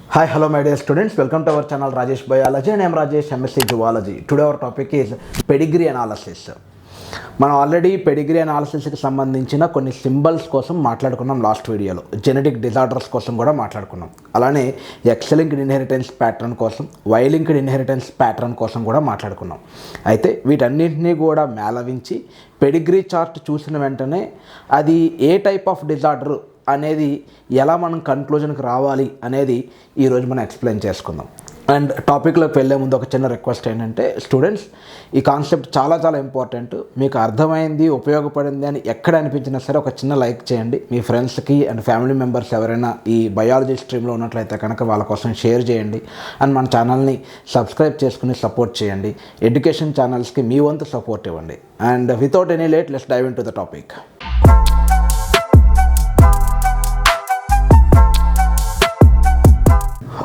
Hi, hello my dear students. Welcome to our channel Rajesh Biology and I am Rajesh, MSc Zoology. Today our topic is pedigree analysis. మనం already pedigree అనాలిసిస్కి సంబంధించిన కొన్ని symbols కోసం మాట్లాడుకున్నాం last వీడియోలో. Genetic disorders కోసం కూడా మాట్లాడుకున్నాం. అలానే ఎక్స్ లింక్డ్ ఇన్హెరిటెన్స్ ప్యాటర్న్ కోసం, వై లింక్డ్ ఇన్హెరిటెన్స్ ప్యాటర్న్ కోసం కూడా మాట్లాడుకున్నాం. అయితే వీటన్నింటినీ కూడా మేళవించి పెడిగ్రీ చార్ట్ చూసిన వెంటనే అది ఏ టైప్ ఆఫ్ డిజార్డర్ అనేది ఎలా మనం కన్క్లూజన్కి రావాలి అనేది ఈరోజు మనం ఎక్స్ప్లెయిన్ చేసుకుందాం. అండ్ టాపిక్లోకి వెళ్ళే ముందు ఒక చిన్న రిక్వెస్ట్ ఏంటంటే, స్టూడెంట్స్ ఈ కాన్సెప్ట్ చాలా చాలా ఇంపార్టెంట్. మీకు అర్థమైంది, ఉపయోగపడింది అని ఎక్కడ అనిపించినా సరే ఒక చిన్న లైక్ చేయండి. మీ ఫ్రెండ్స్కి అండ్ ఫ్యామిలీ మెంబర్స్ ఎవరైనా ఈ బయాలజీ స్ట్రీమ్లో ఉన్నట్లయితే కనుక వాళ్ళ కోసం షేర్ చేయండి. అండ్ మన ఛానల్ని సబ్స్క్రైబ్ చేసుకుని సపోర్ట్ చేయండి. ఎడ్యుకేషన్ ఛానల్స్కి మీ వంతు సపోర్ట్ ఇవ్వండి. And without any late let's dive in to the topic.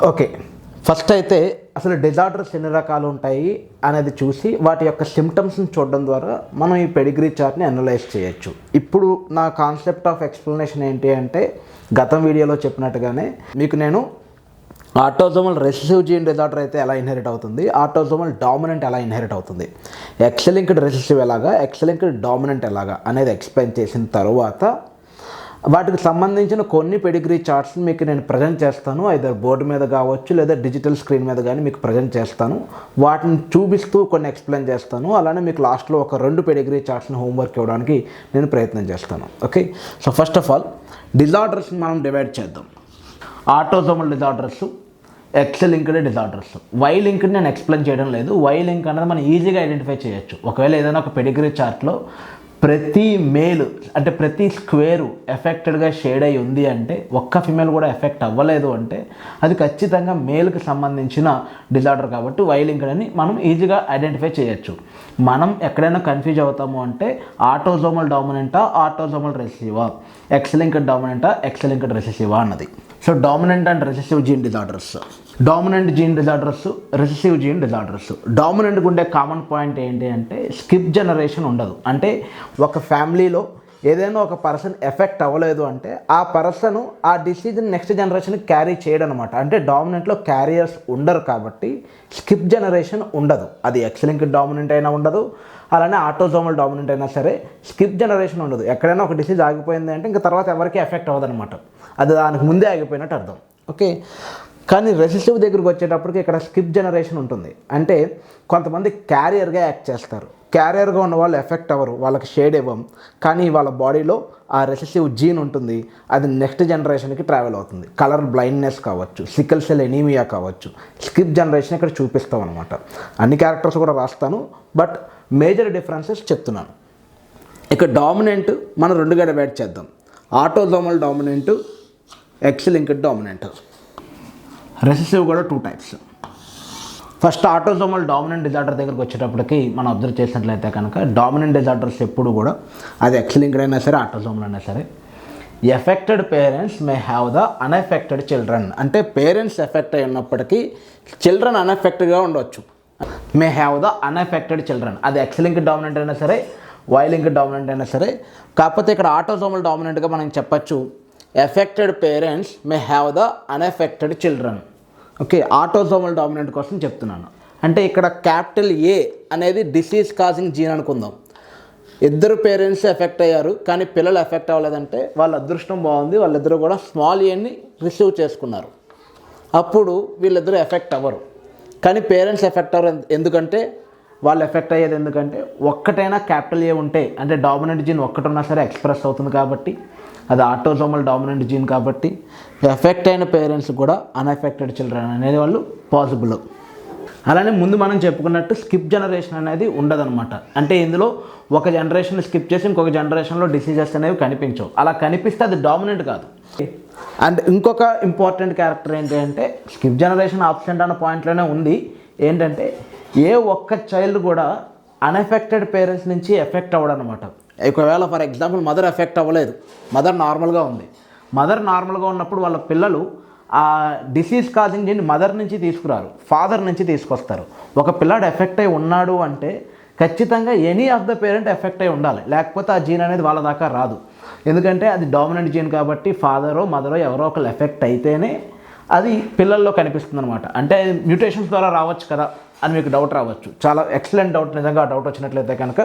Okay, first అయితే అసలు డిజార్డర్స్ ఎన్ని రకాలు ఉంటాయి అనేది చూసి వాటి యొక్క సిమ్టమ్స్ని చూడడం ద్వారా మనం ఈ పెడిగ్రీ చార్ట్ని అనలైజ్ చేయొచ్చు. ఇప్పుడు నా కాన్సెప్ట్ ఆఫ్ ఎక్స్ప్లెనేషన్ ఏంటి అంటే, గతం వీడియోలో చెప్పినట్టుగానే మీకు నేను ఆటోజోమల్ రెసెసివ్ జీన్ డిజార్డర్ అయితే ఎలా ఇన్హెరిట్ అవుతుంది, ఆటోజోమల్ డామినెంట్ ఎలా ఇన్హెరిట్ అవుతుంది, ఎక్స్ లింక్డ్ రెసెసివ్ ఎలాగా, ఎక్స్ లింక్డ్ డామినెంట్ ఎలాగా అనేది ఎక్స్ప్లెయిన్ చేసిన తర్వాత వాటికి సంబంధించిన కొన్ని పెడిగ్రీ చార్ట్స్ని మీకు నేను ప్రజెంట్ చేస్తాను. ఐదర్ బోర్డు మీద కావచ్చు లేదా డిజిటల్ స్క్రీన్ మీద కానీ మీకు ప్రజెంట్ చేస్తాను. వాటిని చూపిస్తూ కొన్ని ఎక్స్ప్లెయిన్ చేస్తాను. అలానే మీకు లాస్ట్లో ఒక 2 పెడిగ్రీ చార్ట్స్ని హోంవర్క్ ఇవ్వడానికి నేను ప్రయత్నం చేస్తాను. Okay, so first of all డిజార్డర్స్ని మనం డివైడ్ చేద్దాం. Autosomal disorders, X linked disorders. Y linked నేను ఎక్స్ప్లెయిన్ చేయడం లేదు. వై లింక్ అనేది మనం ఈజీగా ఐడెంటిఫై చేయొచ్చు. ఒకవేళ ఏదైనా ఒక పెడిగ్రీ చార్ట్లో ప్రతి మేల్ అంటే ప్రతి స్క్వేరు ఎఫెక్టెడ్గా షేడ్ అయి ఉంది అంటే, ఒక్క ఫిమేల్ కూడా ఎఫెక్ట్ అవ్వలేదు అంటే అది ఖచ్చితంగా మేల్కి సంబంధించిన డిజార్డర్ కాబట్టి వై లింక్డ్ అని మనం ఈజీగా ఐడెంటిఫై చేయొచ్చు. మనం ఎక్కడైనా కన్ఫ్యూజ్ అవుతాము అంటే ఆటోజోమల్ డామినెంటా, ఆటోజోమల్ రెసెసివా, ఎక్స్ లింక్డ్ డామినెంటా, ఎక్స్ లింక్డ్ రెసెసివా అన్నది. So dominant and recessive gene disorders, dominant gene disorders, recessive gene disorders. డామినెంట్గా ఉండే కామన్ పాయింట్ ఏంటి అంటే స్కిప్ జనరేషన్ ఉండదు. అంటే ఒక ఫ్యామిలీలో ఏదైనా ఒక పర్సన్ ఎఫెక్ట్ అవ్వలేదు అంటే ఆ పర్సన్ ఆ డిసీజ్ని నెక్స్ట్ జనరేషన్కి క్యారీ చేయడం అనమాట. అంటే డామినెంట్లో క్యారియర్స్ ఉండరు కాబట్టి స్కిప్ జనరేషన్ ఉండదు. అది ఎక్స్ లింక్డ్ డామినెంట్ అయినా ఉండదు, అలానే ఆటోజోమల్ డామినెంట్ అయినా సరే స్కిప్ జనరేషన్ ఉండదు. ఎక్కడైనా ఒక డిసీజ్ ఆగిపోయింది అంటే ఇంకా తర్వాత ఎవరికి ఎఫెక్ట్ అవ్వదనమాట. అది దానికి ముందే ఆగిపోయినట్టు అర్థం. ఓకే, కానీ రెసెసివ్ దగ్గరికి వచ్చేటప్పటికి ఇక్కడ స్కిప్ జనరేషన్ ఉంటుంది. అంటే కొంతమంది క్యారియర్గా యాక్ట్ చేస్తారు. క్యారియర్గా ఉన్న వాళ్ళు ఎఫెక్ట్ అవ్వరు, వాళ్ళకి షేడ్ ఇవ్వం, కానీ వాళ్ళ బాడీలో ఆ రెసెసివ్ జీన్ ఉంటుంది. అది నెక్స్ట్ జనరేషన్కి ట్రావెల్ అవుతుంది. కలర్ బ్లైండ్నెస్ కావచ్చు, సికిల్ సెల్ ఎనీమియా కావచ్చు. స్కిప్ జనరేషన్ ఇక్కడ చూపిస్తాం అనమాట. అన్ని క్యారెక్టర్స్ కూడా రాస్తాను, బట్ మేజర్ డిఫరెన్సెస్ చెప్తున్నాను. ఇక డామినెంట్ మనం 2గా డివైడ్ చేద్దాం. Autosomal dominant, X linked dominant. Recessive కూడా 2 types. First autosomal dominant disorder దగ్గరికి వచ్చేటప్పటికి మనం అబ్జర్వ్ చేసినట్లయితే కనుక డామినెంట్ డిజార్డర్స్ ఎప్పుడు కూడా అది ఎక్స్ లింక్డ్ అయినా సరే ఆటోజోమల్ అయినా సరే affected parents may have the unaffected children. అంటే పేరెంట్స్ ఎఫెక్ట్ అయి ఉన్నప్పటికీ చిల్డ్రన్ అన్ఎఫెక్టెడ్గా ఉండవచ్చు. మే హ్యావ్ ద అన్ఎఫెక్టెడ్ చిల్డ్రన్. అది ఎక్స్ లింక్డ్ డామినెంట్ అయినా సరే, వై లింక్డ్ డామినెంట్ అయినా సరే. కాకపోతే ఇక్కడ ఆటోజోమల్ డామినెంట్గా మనం చెప్పచ్చు affected parents may have the unaffected children. Okay, autosomal dominant కోసం చెప్తున్నాను. అంటే ఇక్కడ క్యాపిటల్ ఏ అనేది డిసీజ్ కాజింగ్ జీన్ అనుకుందాం. ఇద్దరు పేరెంట్స్ ఎఫెక్ట్ అయ్యారు కానీ పిల్లలు ఎఫెక్ట్ అవ్వలేదంటే వాళ్ళ అదృష్టం బాగుంది, వాళ్ళిద్దరూ కూడా స్మాల్ ఏని రిసీవ్ చేసుకున్నారు. అప్పుడు వీళ్ళిద్దరూ ఎఫెక్ట్ అవ్వరు. కానీ పేరెంట్స్ ఎఫెక్ట్ అవ్వరు. ఎందుకంటే వాళ్ళు ఎఫెక్ట్ అయ్యేది ఎందుకంటే ఒక్కటైనా క్యాపిటల్ ఏ ఉంటే, అంటే డామినెంట్ జీన్ ఒక్కటున్నా సరే ఎక్స్ప్రెస్ అవుతుంది కాబట్టి అది ఆటోజోమల్ డామినెంట్ జీన్ కాబట్టి ఎఫెక్ట్ అయిన పేరెంట్స్ కూడా అన్ఎఫెక్టెడ్ చిల్డ్రన్ అనేది వాళ్ళు పాసిబుల్. అలానే ముందు మనం చెప్పుకున్నట్టు స్కిప్ జనరేషన్ అనేది ఉండదన్నమాట. అంటే ఇందులో ఒక జనరేషన్ స్కిప్ చేసి ఇంకొక జనరేషన్లో డిసీజెస్ అనేవి కనిపించవు. అలా కనిపిస్తే అది డామినెంట్ కాదు. అండ్ ఇంకొక ఇంపార్టెంట్ క్యారెక్టర్ ఏంటి అంటే స్కిప్ జనరేషన్ ఆబ్సెంట్ అన్న పాయింట్లోనే ఉంది. ఏంటంటే ఏ ఒక్క చైల్డ్ కూడా అన్ఎఫెక్టెడ్ పేరెంట్స్ నుంచి ఎఫెక్ట్ అవ్వడం అనమాట. ఒకవేళ ఫర్ ఎగ్జాంపుల్ మదర్ ఎఫెక్ట్ అవ్వలేదు, మదర్ నార్మల్గా ఉంది. మదర్ నార్మల్గా ఉన్నప్పుడు వాళ్ళ పిల్లలు ఆ డిసీజ్ కాజింగ్ జీన్ మదర్ నుంచి తీసుకురారు, ఫాదర్ నుంచి తీసుకొస్తారు. ఒక పిల్లాడు ఎఫెక్ట్ అయి ఉన్నాడు అంటే ఖచ్చితంగా any of the parent effect అయి ఉండాలి, లేకపోతే ఆ జీన్ అనేది వాళ్ళ దాకా రాదు. ఎందుకంటే అది డామినెంట్ జీన్ కాబట్టి ఫాదరో మదరో ఎవరో ఒకరు ఎఫెక్ట్ అయితేనే అది పిల్లల్లో కనిపిస్తుంది అనమాట. అంటే మ్యూటేషన్స్ ద్వారా రావచ్చు కదా అని మీకు డౌట్ రావచ్చు. చాలా ఎక్సలెంట్ డౌట్. నిజంగా డౌట్ వచ్చినట్లయితే కనుక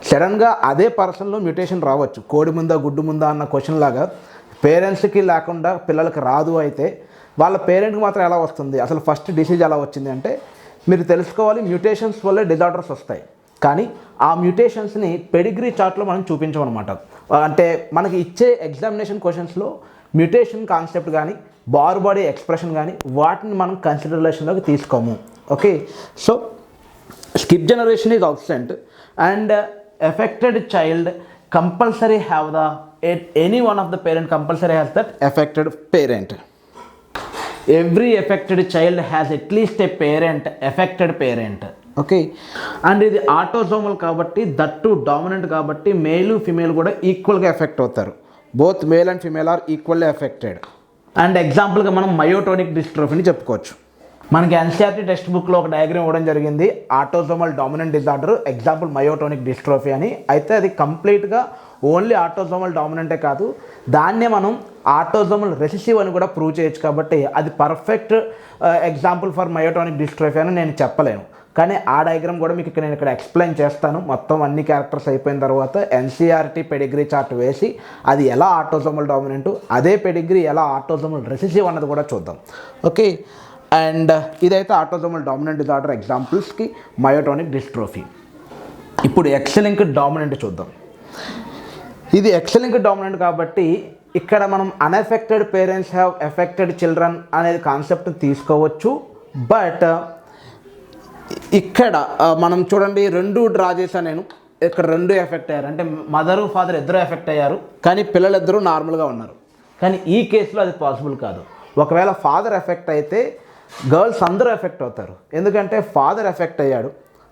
సడన్గా అదే పర్సన్లో మ్యూటేషన్ రావచ్చు. కోడి ముందా గుడ్డు ముందా అన్న క్వశ్చన్ లాగా పేరెంట్స్కి లేకుండా పిల్లలకి రాదు. అయితే వాళ్ళ పేరెంట్కి మాత్రం ఎలా వస్తుంది, అసలు ఫస్ట్ డిసీజ్ ఎలా వచ్చింది అంటే మీరు తెలుసుకోవాలి. మ్యూటేషన్స్ వల్లే డిజార్డర్స్ వస్తాయి. కానీ ఆ మ్యూటేషన్స్ని పెడిగ్రీ చార్ట్లో మనం చూపించమన్నమాట. అంటే మనకి ఇచ్చే ఎగ్జామినేషన్ క్వశ్చన్స్లో మ్యూటేషన్ కాన్సెప్ట్ కానీ బాడీ ఎక్స్ప్రెషన్ కానీ వాటిని మనం కన్సిడరేషన్లోకి తీసుకోము. Okay, so skip generation is absent and affected child compulsory have the any one of the parent compulsory has that affected parent. Every affected child has at least a parent, affected parent. Okay, and ఇది autosomal కాబట్టి that dominant కాబట్టి male female కూడా ఈక్వల్గా affect అవుతారు. Both male and female are equally affected. And ఎగ్జాంపుల్గా మనం myotonic డిస్ట్రోఫీని చెప్పుకోవచ్చు. మనకి ఎన్సీఆర్టీ టెక్స్ట్ బుక్లో ఒక డయాగ్రామ్ ఇవ్వడం జరిగింది. Autosomal dominant disorder example myotonic dystrophy అని. అయితే అది కంప్లీట్గా ఓన్లీ ఆటోజోమల్ డామినెంటే కాదు, దాన్నే మనం ఆటోజోమల్ రెసిసివ్ అని కూడా ప్రూవ్ చేయొచ్చు. కాబట్టి అది perfect example for myotonic dystrophy అని నేను చెప్పలేను. కానీ ఆ డయాగ్రామ్ కూడా మీకు నేను ఇక్కడ ఎక్స్ప్లెయిన్ చేస్తాను. మొత్తం అన్ని క్యారెక్టర్స్ అయిపోయిన తర్వాత ఎన్సీఆర్టీ పెడిగ్రీ చార్ట్ వేసి అది ఎలా ఆటోజోమల్ డామినెంట్, అదే పెడిగ్రీ ఎలా ఆటోజోమల్ రెసిసివ్ అన్నది కూడా చూద్దాం. ఓకే, అండ్ ఇదైతే ఆటోజోమల్ డామినెంట్ డిజార్డర్ ఎగ్జాంపుల్స్కి మయోటోనిక్ డిస్ట్రోఫీ. ఇప్పుడు ఎక్స్-లింక్డ్ డామినెంట్ చూద్దాం. ఇది ఎక్స్-లింక్డ్ డామినెంట్ కాబట్టి ఇక్కడ మనం unaffected parents have affected children అనేది కాన్సెప్ట్ తీసుకోవచ్చు. బట్ ఇక్కడ మనం చూడండి, రెండు డ్రా చేశాను నేను. ఇక్కడ రెండు ఎఫెక్ట్ అయ్యారు, అంటే మదరు ఫాదర్ ఇద్దరు ఎఫెక్ట్ అయ్యారు, కానీ పిల్లలిద్దరూ నార్మల్గా ఉన్నారు. కానీ ఈ కేసులో అది పాసిబుల్ కాదు. ఒకవేళ ఫాదర్ ఎఫెక్ట్ అయితే గర్ల్స్ అందరూ ఎఫెక్ట్ అవుతారు. ఎందుకంటే ఫాదర్ ఎఫెక్ట్ అయ్యాడు,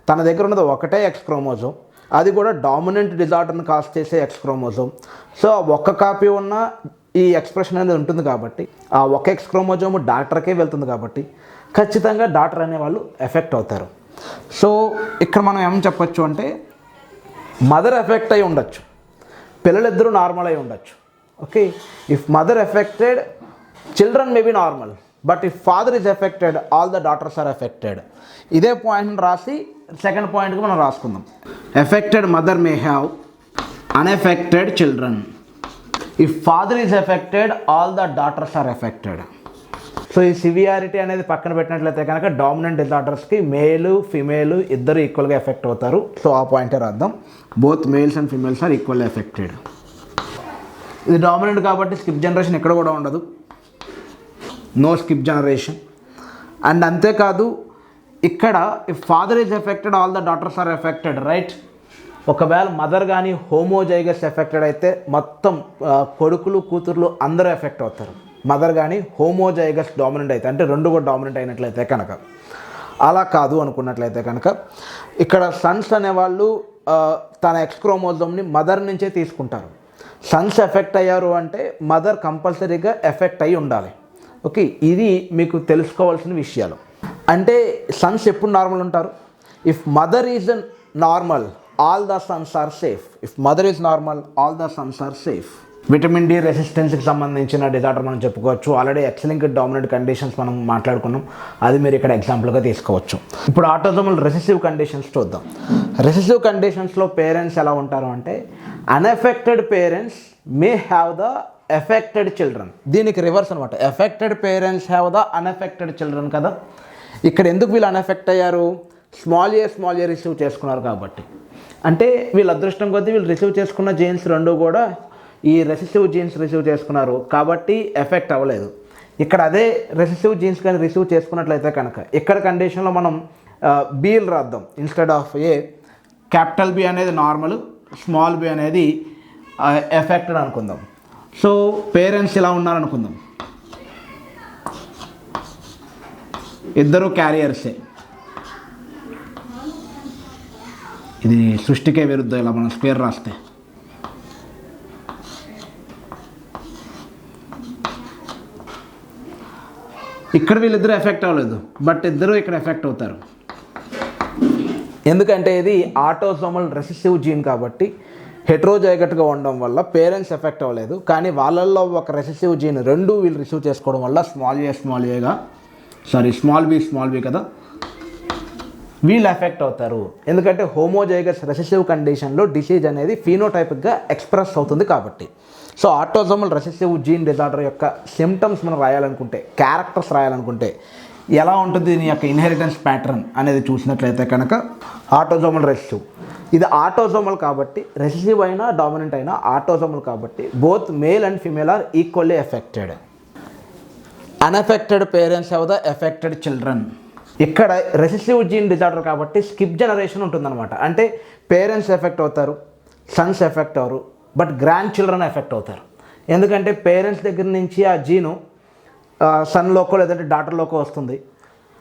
తన దగ్గర ఉన్నది ఒకటే ఎక్స్ క్రోమోజోమ్, అది కూడా డామినెంట్ డిజార్డర్ని కాజ్ చేసే ఎక్స్ క్రోమోజోమ్. సో ఒక్క కాపీ ఉన్న ఈ ఎక్స్ప్రెషన్ అనేది ఉంటుంది కాబట్టి ఆ ఒక ఎక్స్ క్రోమోజోమ్ డాక్టర్కే వెళ్తుంది కాబట్టి ఖచ్చితంగా డాక్టర్ అనేవాళ్ళు ఎఫెక్ట్ అవుతారు. సో ఇక్కడ మనం ఏమని చెప్పచ్చు అంటే మదర్ ఎఫెక్ట్ అయి ఉండొచ్చు, పిల్లలిద్దరూ నార్మల్ అయి ఉండొచ్చు. Okay, if mother affected children may be normal, but if father is affected all the daughters are affected. ఇదే పాయింట్ని రాసి సెకండ్ పాయింట్కి మనం రాసుకుందాం. Affected mother may have unaffected children. If father is affected all the daughters are affected. So ఈ severity అనేది పక్కన పెట్టినట్లయితే కనుక డామినెంట్ డిజార్డర్స్కి మేలు ఫిమేలు ఇద్దరు ఈక్వల్గా ఎఫెక్ట్ అవుతారు. సో ఆ పాయింటే రాద్దాం. Both males and females are equally affected. ఇది డామినెంట్ కాబట్టి స్కిప్ జనరేషన్ ఎక్కడ కూడా ఉండదు, నో స్కిప్ జనరేషన్. అండ్ అంతేకాదు ఇక్కడ if father is affected all the daughters are affected, right. ఒకవేళ మదర్ కానీ హోమోజైగస్ ఎఫెక్టెడ్ అయితే మొత్తం కొడుకులు కూతుర్లు అందరూ ఎఫెక్ట్ అవుతారు. మదర్ కానీ హోమోజైగస్ డామినెంట్ అయితే, అంటే రెండు కూడా డామినెంట్ అయినట్లయితే కనుక. అలా కాదు అనుకున్నట్లయితే కనుక ఇక్కడ సన్స్ అనేవాళ్ళు తన ఎక్స్ క్రోమోజోమ్ని మదర్ నుంచే తీసుకుంటారు. సన్స్ ఎఫెక్ట్ అయ్యారు అంటే మదర్ కంపల్సరీగా ఎఫెక్ట్ అయి ఉండాలి. ఓకే, ఇది మీకు తెలుసుకోవాల్సిన విషయాలు. అంటే సన్స్ ఎప్పుడు నార్మల్ ఉంటారు? If mother is normal all the sons are safe. If mother is normal all the sons are safe. Vitamin D రెసిస్టెన్స్కి సంబంధించిన డిజార్డర్ మనం చెప్పుకోవచ్చు. ఆల్రెడీ ఎక్స్-లింక్డ్ డామినెంట్ కండిషన్స్ మనం మాట్లాడుకున్నాం, అది మీరు ఇక్కడ ఎగ్జాంపుల్గా తీసుకోవచ్చు. ఇప్పుడు ఆటోజోమల్ రెసిసివ్ కండిషన్స్ చూద్దాం. రెసిసివ్ కండిషన్స్లో పేరెంట్స్ ఎలా ఉంటారు అంటే unaffected parents may have the affected children. దీనికి రివర్స్ అనమాట, affected parents have the unaffected children కదా. ఇక్కడ ఎందుకు వీళ్ళు అన్ఎఫెక్ట్ అయ్యారు? స్మాల్ ఏ రిసీవ్ చేసుకున్నారు కాబట్టి. అంటే వీళ్ళ అదృష్టం కొద్దీ వీళ్ళు రిసీవ్ చేసుకున్న జీన్స్ రెండు కూడా ఈ రెసిసివ్ జీన్స్ రిసీవ్ చేసుకున్నారు కాబట్టి ఎఫెక్ట్ అవ్వలేదు. ఇక్కడ అదే రెసిసివ్ జీన్స్ కానీ రిసీవ్ చేసుకున్నట్లయితే కనుక ఇక్కడ కండిషన్లో మనం బీలు రాద్దాం. Instead of A, capital B అనేది నార్మల్, స్మాల్ బి అనేది ఎఫెక్టెడ్ అనుకుందాం. సో పేరెంట్స్ ఇలా ఉన్నారనుకుందాం, ఇద్దరు క్యారియర్సే. ఇది సృష్టికే విరుద్ధం ఇలా మనం స్క్వేర్ రాస్తే. ఇక్కడ వీళ్ళిద్దరూ ఎఫెక్ట్ అవ్వలేదు, బట్ ఇద్దరు ఇక్కడ ఎఫెక్ట్ అవుతారు. ఎందుకంటే ఇది ఆటోసోమల్ రెసిసివ్ జీన్ కాబట్టి హెట్రోజైగట్గా ఉండడం వల్ల పేరెంట్స్ ఎఫెక్ట్ అవ్వలేదు, కానీ వాళ్ళల్లో ఒక రెసెసివ్ జీన్ రెండు వీళ్ళు రిసీవ్ చేసుకోవడం వల్ల స్మాల్ బి కదా, వీళ్ళు ఎఫెక్ట్ అవుతారు. ఎందుకంటే హోమోజైగస్ రెసెసివ్ కండిషన్లో డిసీజ్ అనేది ఫీనోటైపిక్గా ఎక్స్ప్రెస్ అవుతుంది కాబట్టి. So autosomal recessive gene disorder యొక్క సిమ్టమ్స్ మనం రాయాలనుకుంటే, క్యారెక్టర్స్ రాయాలనుకుంటే ఎలా ఉంటుంది దీని యొక్క ఇన్హెరిటెన్స్ ప్యాటర్న్ అనేది చూసినట్లయితే కనుక ఆటోజోమల్ రెసెసివ్, ఇది ఆటోజోమల్ కాబట్టి, రెసెసివ్ అయినా డామినెంట్ అయినా ఆటోజోమల్ కాబట్టి both male and female are equally affected. Unaffected parents of the affected children. ఇక్కడ రెసెసివ్ జీన్ డిజార్డర్ కాబట్టి స్కిప్ జనరేషన్ ఉంటుందన్నమాట. అంటే పేరెంట్స్ ఎఫెక్ట్ అవుతారు, సన్స్ ఎఫెక్ట్ అవ్వరు, బట్ గ్రాండ్ చిల్డ్రన్ ఎఫెక్ట్ అవుతారు. ఎందుకంటే పేరెంట్స్ దగ్గర నుంచి ఆ జీను సన్లోకో లేదంటే డాటర్లోకో వస్తుంది.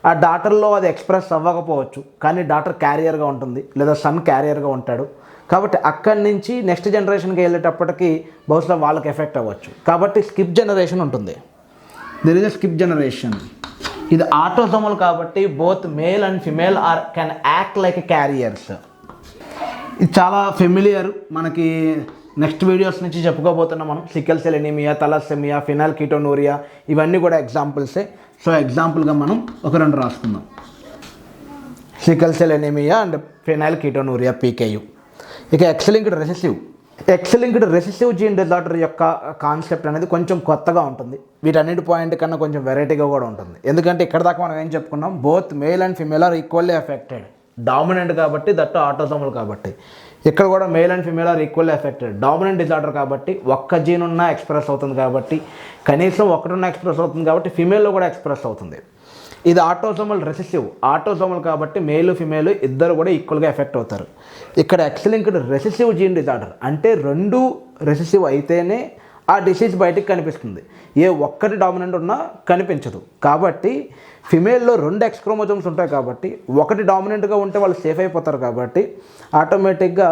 ఆ డాటర్లో అది ఎక్స్ప్రెస్ అవ్వకపోవచ్చు, కానీ డాటర్ క్యారియర్గా ఉంటుంది లేదా సన్ క్యారియర్గా ఉంటాడు. కాబట్టి అక్కడి నుంచి నెక్స్ట్ జనరేషన్కి వెళ్ళేటప్పటికి బహుశా వాళ్ళకి ఎఫెక్ట్ అవ్వచ్చు. కాబట్టి స్కిప్ జనరేషన్ ఉంటుంది. There is a skip generation. ఇది ఆటోజోమల్ కాబట్టి both male and female are can act like carriers. ఇది చాలా ఫెమిలియర్, మనకి నెక్స్ట్ వీడియోస్ నుంచి చెప్పుకోబోతున్నాం మనం. Sickle cell anaemia, thalassemia, phenylketonuria ఇవన్నీ కూడా ఎగ్జాంపుల్సే. సో ఎగ్జాంపుల్గా మనం ఒక రెండు రాసుకుందాం. Sickle cell anaemia and phenylketonuria PKU. ఇక ఎక్స్-లింక్డ్ రెసెసివ్ జీన్ డిజార్డర్ యొక్క కాన్సెప్ట్ అనేది కొంచెం కొత్తగా ఉంటుంది. వీటన్నిటి పాయింట్ కన్నా కొంచెం వెరైటీగా కూడా ఉంటుంది. ఎందుకంటే ఇక్కడ దాకా మనం ఏం చెప్పుకున్నాం, both male and female are equally affected. Dominant కాబట్టి, దట్టు ఆటోజోమల్ కాబట్టి. ఇక్కడ కూడా male and female are equally affected. Dominant disorder కాబట్టి ఒక్క జీన్ ఉన్నా ఎక్స్ప్రెస్ అవుతుంది కాబట్టి, కనీసం ఒకటున్నా ఎక్స్ప్రెస్ అవుతుంది కాబట్టి ఫిమేల్లో కూడా ఎక్స్ప్రెస్ అవుతుంది. ఇది ఆటోజోమల్ రెసెసివ్. ఆటోజోమల్ కాబట్టి మేలు ఫిమేలు ఇద్దరు కూడా ఈక్వల్గా ఎఫెక్ట్ అవుతారు. ఇక్కడ ఎక్స్-లింక్డ్ రెసెసివ్ జీన్ డిజార్డర్ అంటే రెండు రెసెసివ్ అయితేనే ఆ డిసీజ్ బయటికి కనిపిస్తుంది. ఏ ఒక్కటి డామినెంట్ ఉన్నా కనిపించదు. కాబట్టి ఫిమేల్లో రెండు ఎక్స్ క్రోమోజోమ్స్ ఉంటాయి కాబట్టి ఒకటి డామినెంట్గా ఉంటే వాళ్ళు సేఫ్ అయిపోతారు కాబట్టి ఆటోమేటిక్గా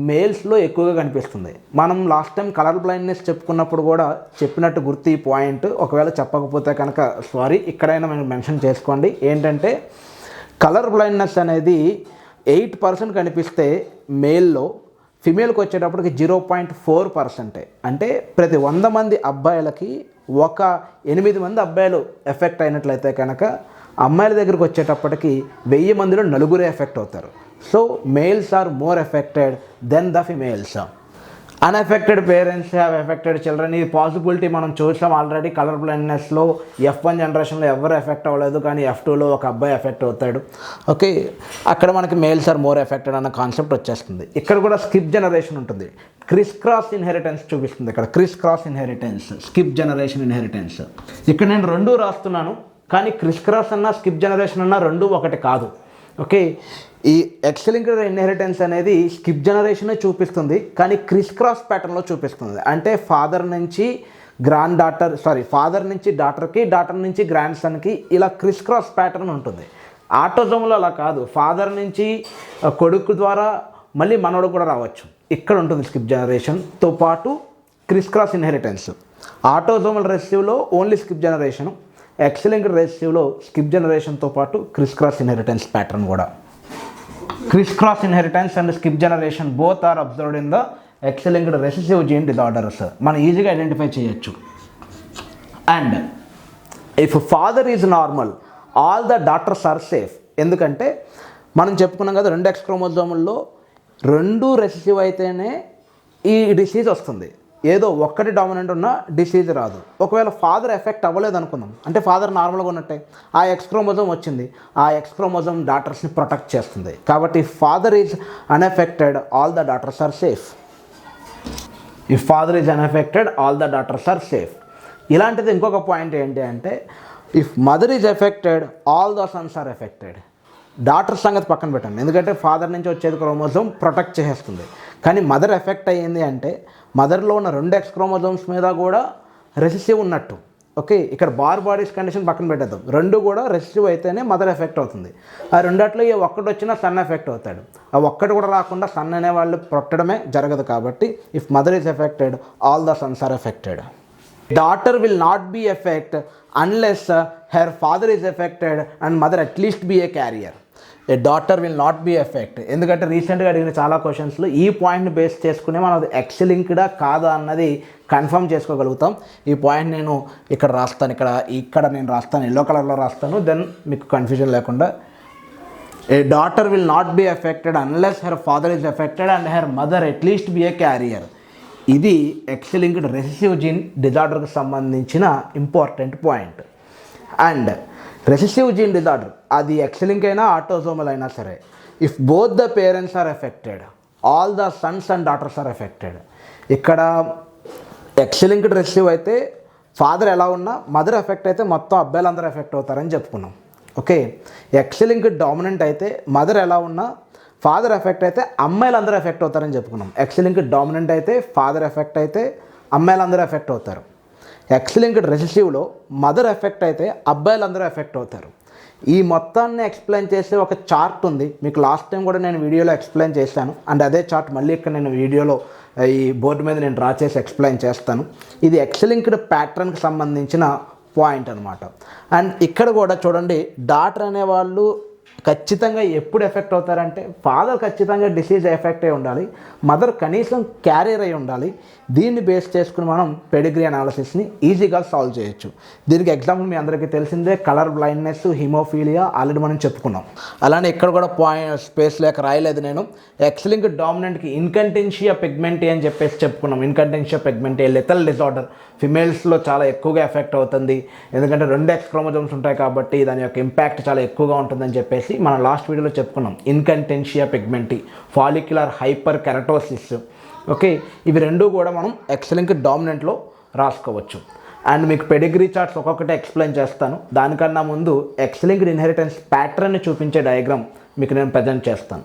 మేల్స్లో ఎక్కువగా కనిపిస్తుంది. మనం లాస్ట్ టైం కలర్ బ్లైండ్నెస్ చెప్పుకున్నప్పుడు కూడా చెప్పినట్టు గుర్తు ఈ పాయింట్. ఒకవేళ చెప్పకపోతే కనుక సారీ, ఇక్కడైనా మనం మెన్షన్ చేసుకోండి. ఏంటంటే కలర్ బ్లైండ్నెస్ అనేది 8% కనిపిస్తే మేల్లో, ఫిమేల్కి వచ్చేటప్పటికి 0.4%. అంటే ప్రతి 100 మంది అబ్బాయిలకి ఒక 8 మంది అబ్బాయిలు ఎఫెక్ట్ అయినట్లయితే కనుక అమ్మాయిల దగ్గరికి వచ్చేటప్పటికి 1000 మందిలో 4 ఎఫెక్ట్ అవుతారు. So males are more affected than the females. Unaffected parents have affected children. ఈ పాసిబిలిటీ మనం చూసాం ఆల్రెడీ. కలర్ బ్లైండ్నెస్లో F1 జనరేషన్లో ఎవరు ఎఫెక్ట్ అవ్వలేదు, కానీ F2లో ఒక అబ్బాయి ఎఫెక్ట్ అవుతాడు. ఓకే, అక్కడ మనకి మేల్స్ ఆర్ మోర్ ఎఫెక్టెడ్ అన్న కాన్సెప్ట్ వచ్చేస్తుంది. ఇక్కడ కూడా స్కిప్ జనరేషన్ ఉంటుంది. క్రిస్ క్రాస్ ఇన్హెరిటెన్స్ చూపిస్తుంది. ఇక్కడ Chris cross inheritance, skip generation inheritance. ఇక్కడ నేను రెండు రాస్తున్నాను, కానీ క్రిస్ క్రాస్ అన్న స్కిప్ జనరేషన్ అన్న రెండు ఒకటి కాదు. ఓకే, ఈ ఎక్స్-లింక్డ్ ఇన్హెరిటెన్స్ అనేది స్కిప్ జనరేషనే చూపిస్తుంది, కానీ క్రిస్ క్రాస్ ప్యాటర్న్లో చూపిస్తుంది. అంటే ఫాదర్ నుంచి డాటర్కి, డాటర్ నుంచి గ్రాండ్ సన్కి ఇలా క్రిస్ క్రాస్ ప్యాటర్న్ ఉంటుంది. ఆటోజోమ్లో అలా కాదు. ఫాదర్ నుంచి కొడుకు ద్వారా మళ్ళీ మనోడు కూడా రావచ్చు. ఇక్కడ ఉంటుంది స్కిప్ జనరేషన్తో పాటు క్రిస్ క్రాస్ ఇన్హెరిటెన్స్. ఆటోజోమల్ రెసెసివ్లో ఓన్లీ స్కిప్ జనరేషన్, ఎక్స్-లింక్డ్ రెసెసివ్లో స్కిప్ జనరేషన్తో పాటు క్రిస్ క్రాస్ ఇన్హెరిటెన్స్ ప్యాటర్న్ కూడా. Criss cross inheritance and skip generation both are observed in the X linked recessive gene disorders. మనం ఈజీగా ఐడెంటిఫై చేయొచ్చు. And if father is normal all the daughters are safe. ఎందుకంటే మనం చెప్పుకున్నాం కదా, 2 ఎక్స్ క్రోమోజోముల్లో 2 రెసెసివ్ అయితేనే ఈ డిసీజ్ వస్తుంది. ఏదో ఒక్కటి డామినెంట్ ఉన్న డిసీజ్ రాదు. ఒకవేళ ఫాదర్ ఎఫెక్ట్ అవ్వలేదు అనుకుందాం, అంటే ఫాదర్ నార్మల్గా ఉన్నట్టే, ఆ ఎక్స్ క్రోమోజోమ్ వచ్చింది, ఆ ఎక్స్ క్రోమోజోమ్ డాటర్స్ని ప్రొటెక్ట్ చేస్తుంది. కాబట్టి father is unaffected all the daughters are safe. If father is unaffected all the daughters are safe. ఇలాంటిది ఇంకొక పాయింట్ ఏంటి అంటే, if mother is affected all the sons are affected. Daughter సంగతి పక్కన పెట్టండి, ఎందుకంటే ఫాదర్ నుంచి వచ్చేది క్రోమోజోమ్ ప్రొటెక్ట్ చేసేస్తుంది. కానీ మదర్ ఎఫెక్ట్ అయ్యింది అంటే మదర్లో ఉన్న 2 ఎక్స్ క్రోమోజోమ్స్ మీద కూడా రెసెసివ్ ఉన్నట్టు. ఓకే, ఇక్కడ బాడీస్ కండిషన్ పక్కన పెట్టేద్దాం. 2 కూడా రెసెసివ్ అయితేనే మదర్ ఎఫెక్ట్ అవుతుంది. ఆ రెండాట్లో ఏ ఒక్కటి వచ్చినా సన్ ఎఫెక్ట్ అవుతాడు. ఆ ఒక్కటి కూడా రాకుండా సన్ అనే వాళ్ళు పుట్టడమే జరగదు. కాబట్టి if mother is affected all the sons are affected. Daughter will not be affect unless her father is affected and mother at least be a carrier. A daughter will not be affect. ఎందుకంటే రీసెంట్గా అడిగిన చాలా క్వశ్చన్స్లో ఈ పాయింట్ని base చేసుకునే మనం అది X లింక్డా కాదా అన్నది కన్ఫర్మ్ చేసుకోగలుగుతాం. ఈ పాయింట్ నేను ఇక్కడ రాస్తాను, ఇక్కడ నేను రాస్తాను, ఎల్లో కలర్లో రాస్తాను, దెన్ మీకు కన్ఫ్యూజన్ లేకుండా. A daughter will not be affected unless her father is affected and her mother at least be a carrier. ఇది ఎక్స్ లింక్డ్ రెసెసివ్ జీన్ డిజార్డర్కి సంబంధించిన important point. And recessive gene disorder అది X link అయినా autosomal అయినా సరే, if both the parents are affected, all the sons and daughters are affected. ఇక్కడ X linked recessive అయితే father ఎలా ఉన్నా మదర్ ఎఫెక్ట్ అయితే మొత్తం అబ్బాయిలందరూ ఎఫెక్ట్ అవుతారని చెప్పుకున్నాం. ఓకే, ఎక్స్ లింక్డ్ డామినెంట్ అయితే మదర్ ఎలా ఉన్నా ఫాదర్ ఎఫెక్ట్ అయితే అమ్మాయిలందరూ ఎఫెక్ట్ అవుతారని చెప్పుకున్నాం. ఎక్స్ లింక్డ్ డామినెంట్ అయితే ఫాదర్ ఎఫెక్ట్ అయితే అమ్మాయిలందరూ ఎఫెక్ట్ అవుతారు. ఎక్స్ లింక్డ్ రెసెసివ్లో మదర్ ఎఫెక్ట్ అయితే అబ్బాయిలందరూ ఎఫెక్ట్ అవుతారు. ఈ మొత్తాన్ని ఎక్స్ప్లెయిన్ చేసే ఒక చార్ట్ ఉంది, మీకు లాస్ట్ టైం కూడా నేను వీడియోలో ఎక్స్ప్లెయిన్ చేశాను. అండ్ అదే చార్ట్ మళ్ళీ ఇక్కడ నేను వీడియోలో ఈ బోర్డు మీద నేను డ్రా చేసి ఎక్స్ప్లెయిన్ చేస్తాను. ఇది ఎక్స్ లింక్డ్ ప్యాటర్న్కి సంబంధించిన పాయింట్ అనమాట. అండ్ ఇక్కడ కూడా చూడండి, డాటర్ అనేవాళ్ళు ఖచ్చితంగా ఎప్పుడు ఎఫెక్ట్ అవుతారంటే ఫాదర్ ఖచ్చితంగా డిసీజ్ ఎఫెక్ట్ అయి ఉండాలి, మదర్ కనీసం క్యారియర్ అయి ఉండాలి. దీన్ని బేస్ చేసుకుని మనం పెడిగ్రీ అనాలిసిస్ని ఈజీగా సాల్వ్ చేయొచ్చు. దీనికి ఎగ్జాంపుల్ మీ అందరికీ తెలిసిందే, కలర్ బ్లైండ్నెస్, హిమోఫీలియా ఆల్రెడీ మనం చెప్పుకున్నాం. అలానే ఇక్కడ కూడా పాయింట్ స్పేస్ లేక రాయలేదు నేను. ఎక్స్ లింక్డ్ డామినెంట్కి ఇన్కంటెన్షియా పిగ్మెంటీ అని చెప్పేసి చెప్పుకున్నాం. ఇన్కంటెన్షియా పిగ్మెంటీ లెథల్ డిజార్డర్, ఫిమేల్స్లో చాలా ఎక్కువగా ఎఫెక్ట్ అవుతుంది. ఎందుకంటే 2 ఎక్స్ క్రోమోజోమ్స్ ఉంటాయి కాబట్టి దాని యొక్క ఇంపాక్ట్ చాలా ఎక్కువగా ఉంటుందని చెప్పేసి మనం లాస్ట్ వీడియోలో చెప్పుకున్నాం. ఇన్కంటెన్షియా పిగ్మెంటీ, ఫాలిక్యులర్ హైపర్ కెరటోసిస్. ఓకే, ఇవి రెండూ కూడా మనం ఎక్స్ లింక్డ్ డామినెంట్లో రాసుకోవచ్చు. అండ్ మీకు పెడిగ్రీ చార్ట్స్ ఒక్కొక్కటి ఎక్స్ప్లెయిన్ చేస్తాను. దానికన్నా ముందు ఎక్స్ లింక్డ్ ఇన్హెరిటెన్స్ ప్యాటర్న్ని చూపించే డయాగ్రామ్ మీకు నేను ప్రజెంట్ చేస్తాను.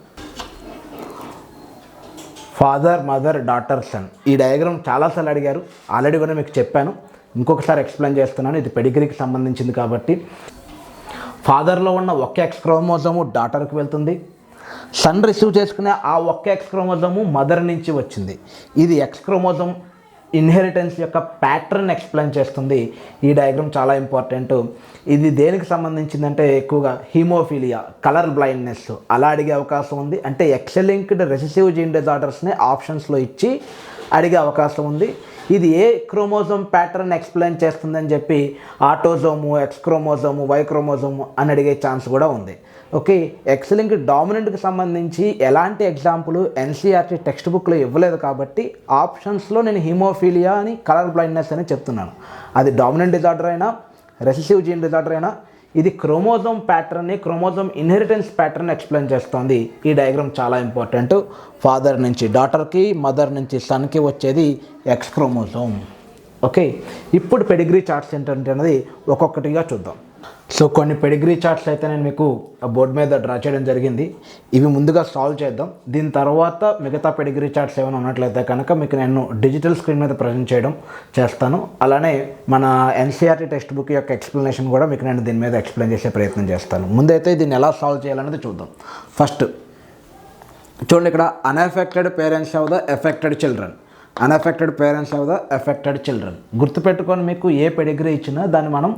Father, mother, daughter, son. ఈ డయాగ్రామ్ చాలాసార్లు అడిగారు, ఆల్రెడీ కూడా మీకు చెప్పాను, ఇంకొకసారి ఎక్స్ప్లెయిన్ చేస్తున్నాను. ఇది పెడిగ్రీకి సంబంధించింది కాబట్టి ఫాదర్లో ఉన్న ఒక్క ఎక్స్ క్రోమోజోము డాటర్కి వెళ్తుంది, సన్ రిసీవ్ చేసుకునే ఆ ఒక్క ఎక్స్ క్రోమోజోము మదర్ నుంచి వచ్చింది. ఇది ఎక్స్ క్రోమోజోమ్ ఇన్హెరిటెన్స్ యొక్క ప్యాటర్న్ ఎక్స్ప్లెయిన్ చేస్తుంది. ఈ డయాగ్రామ్ చాలా ఇంపార్టెంట్. ఇది దేనికి సంబంధించిందంటే ఎక్కువగా హీమోఫీలియా, కలర్ బ్లైండ్నెస్ అలా అడిగే అవకాశం ఉంది. అంటే ఎక్స్ లింక్డ్ రెసెసివ్ జీన్ డిజార్డర్స్ని ఆప్షన్స్లో ఇచ్చి అడిగే అవకాశం ఉంది. ఇది ఏ క్రోమోజోమ్ ప్యాటర్న్ ఎక్స్ప్లెయిన్ చేస్తుందని చెప్పి ఆటోజోము, ఎక్స్ క్రోమోజోము, వై క్రోమోజోము అని అడిగే ఛాన్స్ కూడా ఉంది. ఓకే, ఎక్స్ లింక్డ్ డామినెంట్కి సంబంధించి ఎలాంటి ఎగ్జాంపుల్ ఎన్సీఆర్టీ టెక్స్ట్ బుక్లో ఇవ్వలేదు కాబట్టి ఆప్షన్స్లో నేను హిమోఫీలియా అని, కలర్ బ్లైండ్నెస్ అని చెప్తున్నాను. అది డామినెంట్ డిజార్డర్ అయినా, రెసెసివ్ జీన్ డిజార్డర్ అయినా, ఇది క్రోమోజోమ్ ప్యాటర్న్ని, క్రోమోజోమ్ ఇన్హెరిటెన్స్ ప్యాటర్న్ ఎక్స్ప్లెయిన్ చేస్తుంది. ఈ డయాగ్రామ్ చాలా ఇంపార్టెంట్. ఫాదర్ నుంచి డాటర్కి, మదర్ నుంచి సన్కి వచ్చేది ఎక్స్ క్రోమోజోమ్. ఓకే, ఇప్పుడు పెడిగ్రీ చార్ట్స్ ఏంటంటే అనేది ఒక్కొక్కటిగా చూద్దాం. సో కొన్ని పెడిగ్రీ చార్ట్స్ అయితే నేను మీకు బోర్డు మీద డ్రా చేయడం జరిగింది. ఇవి ముందుగా సాల్వ్ చేద్దాం. దీని తర్వాత మిగతా పెడిగ్రీ చార్ట్స్ ఏమైనా ఉన్నట్లయితే కనుక మీకు నేను డిజిటల్ స్క్రీన్ మీద ప్రజెంట్ చేయడం చేస్తాను. అలానే మన ఎన్సీఆర్టీ టెక్స్ట్ బుక్ యొక్క ఎక్స్ప్లెనేషన్ కూడా మీకు నేను దీని మీద ఎక్స్ప్లెయిన్ చేసే ప్రయత్నం చేస్తాను. ముందైతే దీన్ని ఎలా సాల్వ్ చేయాలనేది చూద్దాం. ఫస్ట్ చూడండి, ఇక్కడ unaffected parents of the affected children, unaffected parents of the affected children. గుర్తుపెట్టుకొని మీకు ఏ పెడిగ్రీ ఇచ్చినా దాన్ని మనం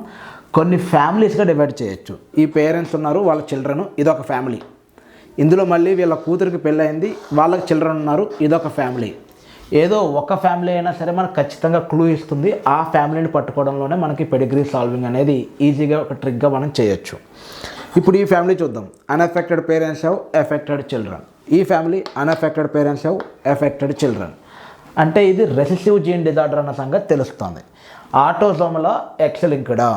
కొన్ని ఫ్యామిలీస్గా డివైడ్ చేయొచ్చు. ఈ పేరెంట్స్ ఉన్నారు, వాళ్ళ చిల్డ్రన్, ఇదొక ఫ్యామిలీ. ఇందులో మళ్ళీ వీళ్ళ కూతురికి పెళ్ళయింది, వాళ్ళకి చిల్డ్రన్ ఉన్నారు, ఇదొక ఫ్యామిలీ. ఏదో ఒక ఫ్యామిలీ అయినా సరే మనకు ఖచ్చితంగా క్లూ ఇస్తుంది. ఆ ఫ్యామిలీని పట్టుకోవడంలోనే మనకి పెడిగ్రీ సాల్వింగ్ అనేది ఈజీగా ఒక ట్రిక్గా మనం చేయొచ్చు. ఇప్పుడు ఈ ఫ్యామిలీ చూద్దాం. Unaffected parents of affected children. ఈ family unaffected parents of affected children. అంటే ఇది రెసెసివ్ జీన్ డిజార్డర్ అన్న సంగతి తెలుస్తుంది. ఆటోజోమల ఎక్స్ లింక్డా,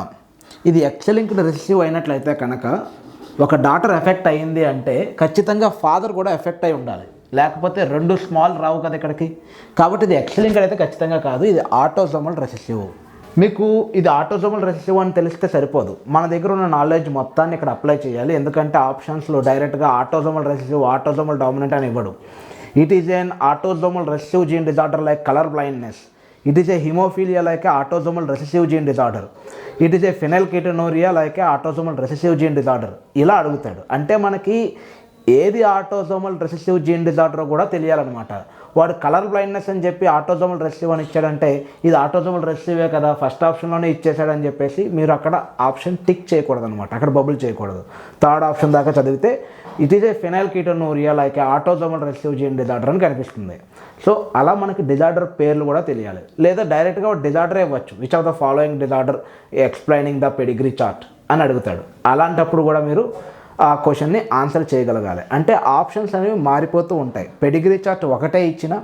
ఇది ఎక్స్ లింక్డ్ రెసెసివ్ అయినట్లయితే కనుక ఒక డాటర్ ఎఫెక్ట్ అయ్యింది అంటే ఖచ్చితంగా ఫాదర్ కూడా ఎఫెక్ట్ అయి ఉండాలి, లేకపోతే 2 స్మాల్ రావు కదా ఇక్కడికి. కాబట్టి ఇది ఎక్స్ లింక్డ్ అయితే ఖచ్చితంగా కాదు, ఇది ఆటోజోమల్ రెసెసివ్. మీకు ఇది ఆటోజోమల్ రెసెసివ్ అని తెలిస్తే సరిపోదు, మన దగ్గర ఉన్న నాలెడ్జ్ మొత్తాన్ని ఇక్కడ అప్లై చేయాలి. ఎందుకంటే ఆప్షన్స్లో డైరెక్ట్గా ఆటోజోమల్ రెసెసివ్, ఆటోజోమల్ డామినెంట్ అని ఇవ్వడు. It is an autosomal recessive gene disorder like colour blindness. It is a hemophilia like a autosomal recessive gene disorder. It is a phenylketonuria like a autosomal recessive gene disorder. ఇలా అడుగుతాడు. అంటే మనకి ఏది autosomal recessive gene disorder కూడా తెలియాలన్నమాట. వాడు colour blindness అని చెప్పి autosomal recessive అని ఇచ్చాడంటే ఇది ఆటోసోమల్ రెసెసివే కదా, ఫస్ట్ ఆప్షన్లోనే ఇచ్చేసాడని చెప్పేసి మీరు అక్కడ ఆప్షన్ టిక్ చేయకూడదు అనమాట, అక్కడ బబుల్ చేయకూడదు. థర్డ్ ఆప్షన్ దాకా చదివితే it is a phenylketonuria like autosomal recessive gene disorder అని కనిపిస్తుంది. సో అలా మనకి డిజార్డర్ పేర్లు కూడా తెలియాలి. లేదా డైరెక్ట్గా డిజార్డరే ఇవ్వచ్చు, which of the following disorder explaining the pedigree chart అని అడుగుతాడు. అలాంటప్పుడు కూడా మీరు ఆ క్వశ్చన్ని ఆన్సర్ చేయగలగాలి. అంటే ఆప్షన్స్ అనేవి మారిపోతూ ఉంటాయి. పెడిగ్రీ చార్ట్ ఒకటే ఇచ్చినా,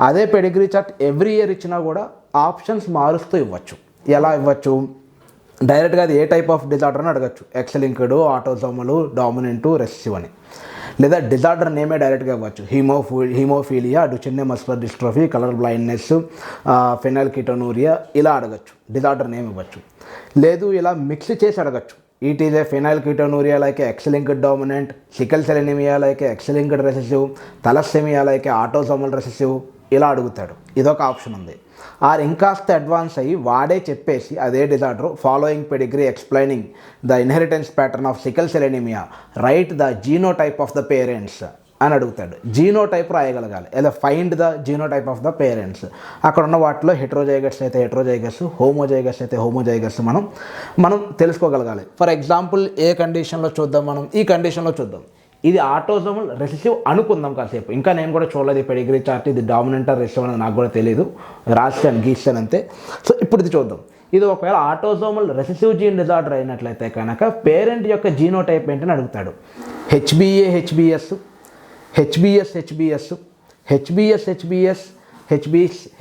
అదే పెడిగ్రీ చార్ట్ ఎవ్రీ ఇయర్ ఇచ్చినా కూడా ఆప్షన్స్ మారుస్తూ ఇవ్వచ్చు. ఎలా ఇవ్వచ్చు? డైరెక్ట్గా అది ఏ టైప్ ఆఫ్ డిజార్డర్ అని అడగచ్చు, ఎక్స్-లింక్డ్, ఆటోసోమల్, డామినెంట్, రెసెసివ్ అని. లేదా డిజార్డర్ నేమే డైరెక్ట్గా ఇవ్వచ్చు, haemophilia, Duchenne muscular dystrophy, colour blindness, phenylketonuria ఇలా అడగచ్చు, డిజార్డర్ నేమ్ ఇవ్వచ్చు. లేదు ఇలా మిక్స్ చేసి అడగచ్చు, it is a phenylketonuria like X linked dominant, sickle cell anaemia like X linked recessive, thalassemia like autosomal recessive ఇలా అడుగుతాడు. ఇదొక ఆప్షన్ ఉంది. ఆర్ ఇంకాస్త అడ్వాన్స్ అయ్యి వాడే చెప్పేసి అదే disorder following pedigree explaining the inheritance pattern of sickle cell anaemia, right the genotype of the parents అని అడుగుతాడు. జీనోటైప్ రాయగలగాలి, లేదా find the genotype of the parents. అక్కడ ఉన్న వాటిలో హెట్రోజైగస్ అయితే హెట్రోజైగస్, హోమోజైగస్ అయితే హోమోజైగస్ మనం తెలుసుకోగలగాలి. ఫర్ ఎగ్జాంపుల్ ఏ కండిషన్లో చూద్దాం, మనం ఈ కండిషన్లో చూద్దాం. ఇది ఆటోసోమల్ రెసెసివ్ అనుకుందాం కాసేపు, ఇంకా నేను కూడా చూడలేదు ఈ పెడిగ్రీ చార్ట్, ఇది డామినెంట్ రెసెసివ్ అనేది నాకు కూడా తెలియదు, రాశాను గీసాను అంతే. సో ఇప్పుడు ఇది చూద్దాం. ఇది ఒకవేళ ఆటోసోమల్ రెసెసివ్ జీన్ డిజార్డర్ అయినట్లయితే కనుక పేరెంట్ యొక్క జీనోటైప్ ఏంటని అడుగుతాడు. HBA HBS, HBS HBS, HBS HBS,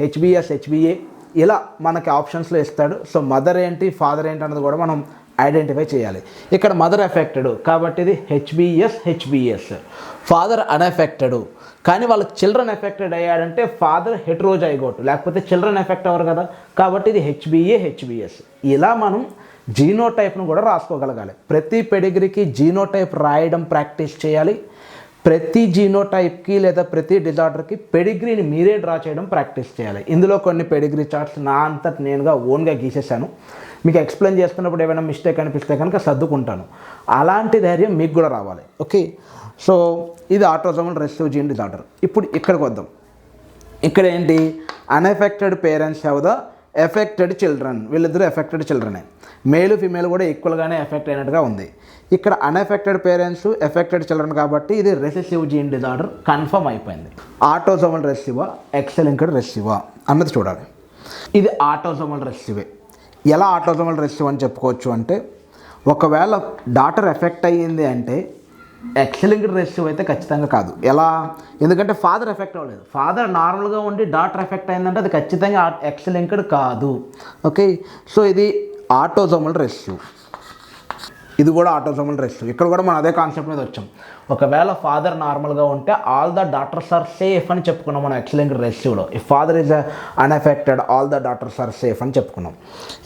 HBS HBA ఇలా మనకి ఆప్షన్స్లో ఇస్తాడు. సో మదర్ ఏంటి, ఫాదర్ ఏంటి అన్నది కూడా మనం ఐడెంటిఫై చేయాలి. ఇక్కడ మదర్ ఎఫెక్టెడ్ కాబట్టి ఇది హెచ్బిఎస్, ఫాదర్ అన్ఎఫెక్టెడ్ కానీ వాళ్ళ చిల్డ్రన్ ఎఫెక్టెడ్ అయ్యాడంటే ఫాదర్ హెట్రోజైగోట్, లేకపోతే చిల్డ్రన్ ఎఫెక్ట్ అవ్వరు కదా, కాబట్టి ఇది హెచ్బిఎస్. ఇలా మనం జీనోటైప్ను కూడా రాసుకోగలగాలి. ప్రతి పెడిగ్రీకి జీనోటైప్ రాయడం ప్రాక్టీస్ చేయాలి. ప్రతి జీనోటైప్కి లేదా ప్రతి డిజార్డర్కి పెడిగ్రీని మీరే డ్రా చేయడం ప్రాక్టీస్ చేయాలి. ఇందులో కొన్ని పెడిగ్రీ చార్ట్స్ నా అంతటి నేనుగా ఓన్గా గీసేసాను. మీకు ఎక్స్ప్లెయిన్ చేస్తున్నప్పుడు ఏమైనా మిస్టేక్ అనిపిస్తే కనుక సర్దుకుంటాను. అలాంటి ధైర్యం మీకు కూడా రావాలి. ఓకే, సో ఇది ఆటోసోమల్ రెసెసివ్ జీన్ డిజార్డర్. ఇప్పుడు ఇక్కడికి వద్దాం. ఇక్కడ ఏంటి, unaffected parents have the affected children, వీళ్ళిద్దరూ ఎఫెక్టెడ్ చిల్డ్రనే. మేలు ఫిమేల్ కూడా ఈక్వల్గానే ఎఫెక్ట్ అయినట్టుగా ఉంది. ఇక్కడ అన్ఎఫెక్టెడ్ పేరెంట్స్, ఎఫెక్టెడ్ చిల్డ్రన్ కాబట్టి ఇది రెసెసివ్ జీన్ డిజార్డర్ కన్ఫర్మ్ అయిపోయింది. ఆటోసోమల్ రెసెసివా, ఎక్స్-లింక్డ్ రెసెసివా అన్నది చూడాలి. ఇది ఆటోసోమల్ రెసెసివే. ఎలా ఆటోసోమల్ రెసెసివ్ అని చెప్పుకోవచ్చు అంటే, ఒకవేళ డాటర్ ఎఫెక్ట్ అయ్యింది అంటే ఎక్స్-లింక్డ్ రెసెసివ్ అయితే ఖచ్చితంగా కాదు. ఎలా? ఎందుకంటే ఫాదర్ ఎఫెక్ట్ అవ్వలేదు, ఫాదర్ నార్మల్గా ఉండి డాటర్ ఎఫెక్ట్ అయిందంటే అది ఖచ్చితంగా ఎక్స్-లింక్డ్ కాదు. ఓకే, సో ఇది ఆటోసోమల్ రెసెసివ్, ఇది కూడా ఆటోసోమల్ రెసెసివ్. ఇక్కడ కూడా మనం అదే కాన్సెప్ట్ మీద వచ్చాం. ఒకవేళ ఫాదర్ నార్మల్గా ఉంటే all the daughters are safe అని చెప్పుకున్నాం మనం ఎక్స్-లింక్డ్ రెసెసివ్లో. If father is unaffected all the daughters are safe అని చెప్పుకున్నాం.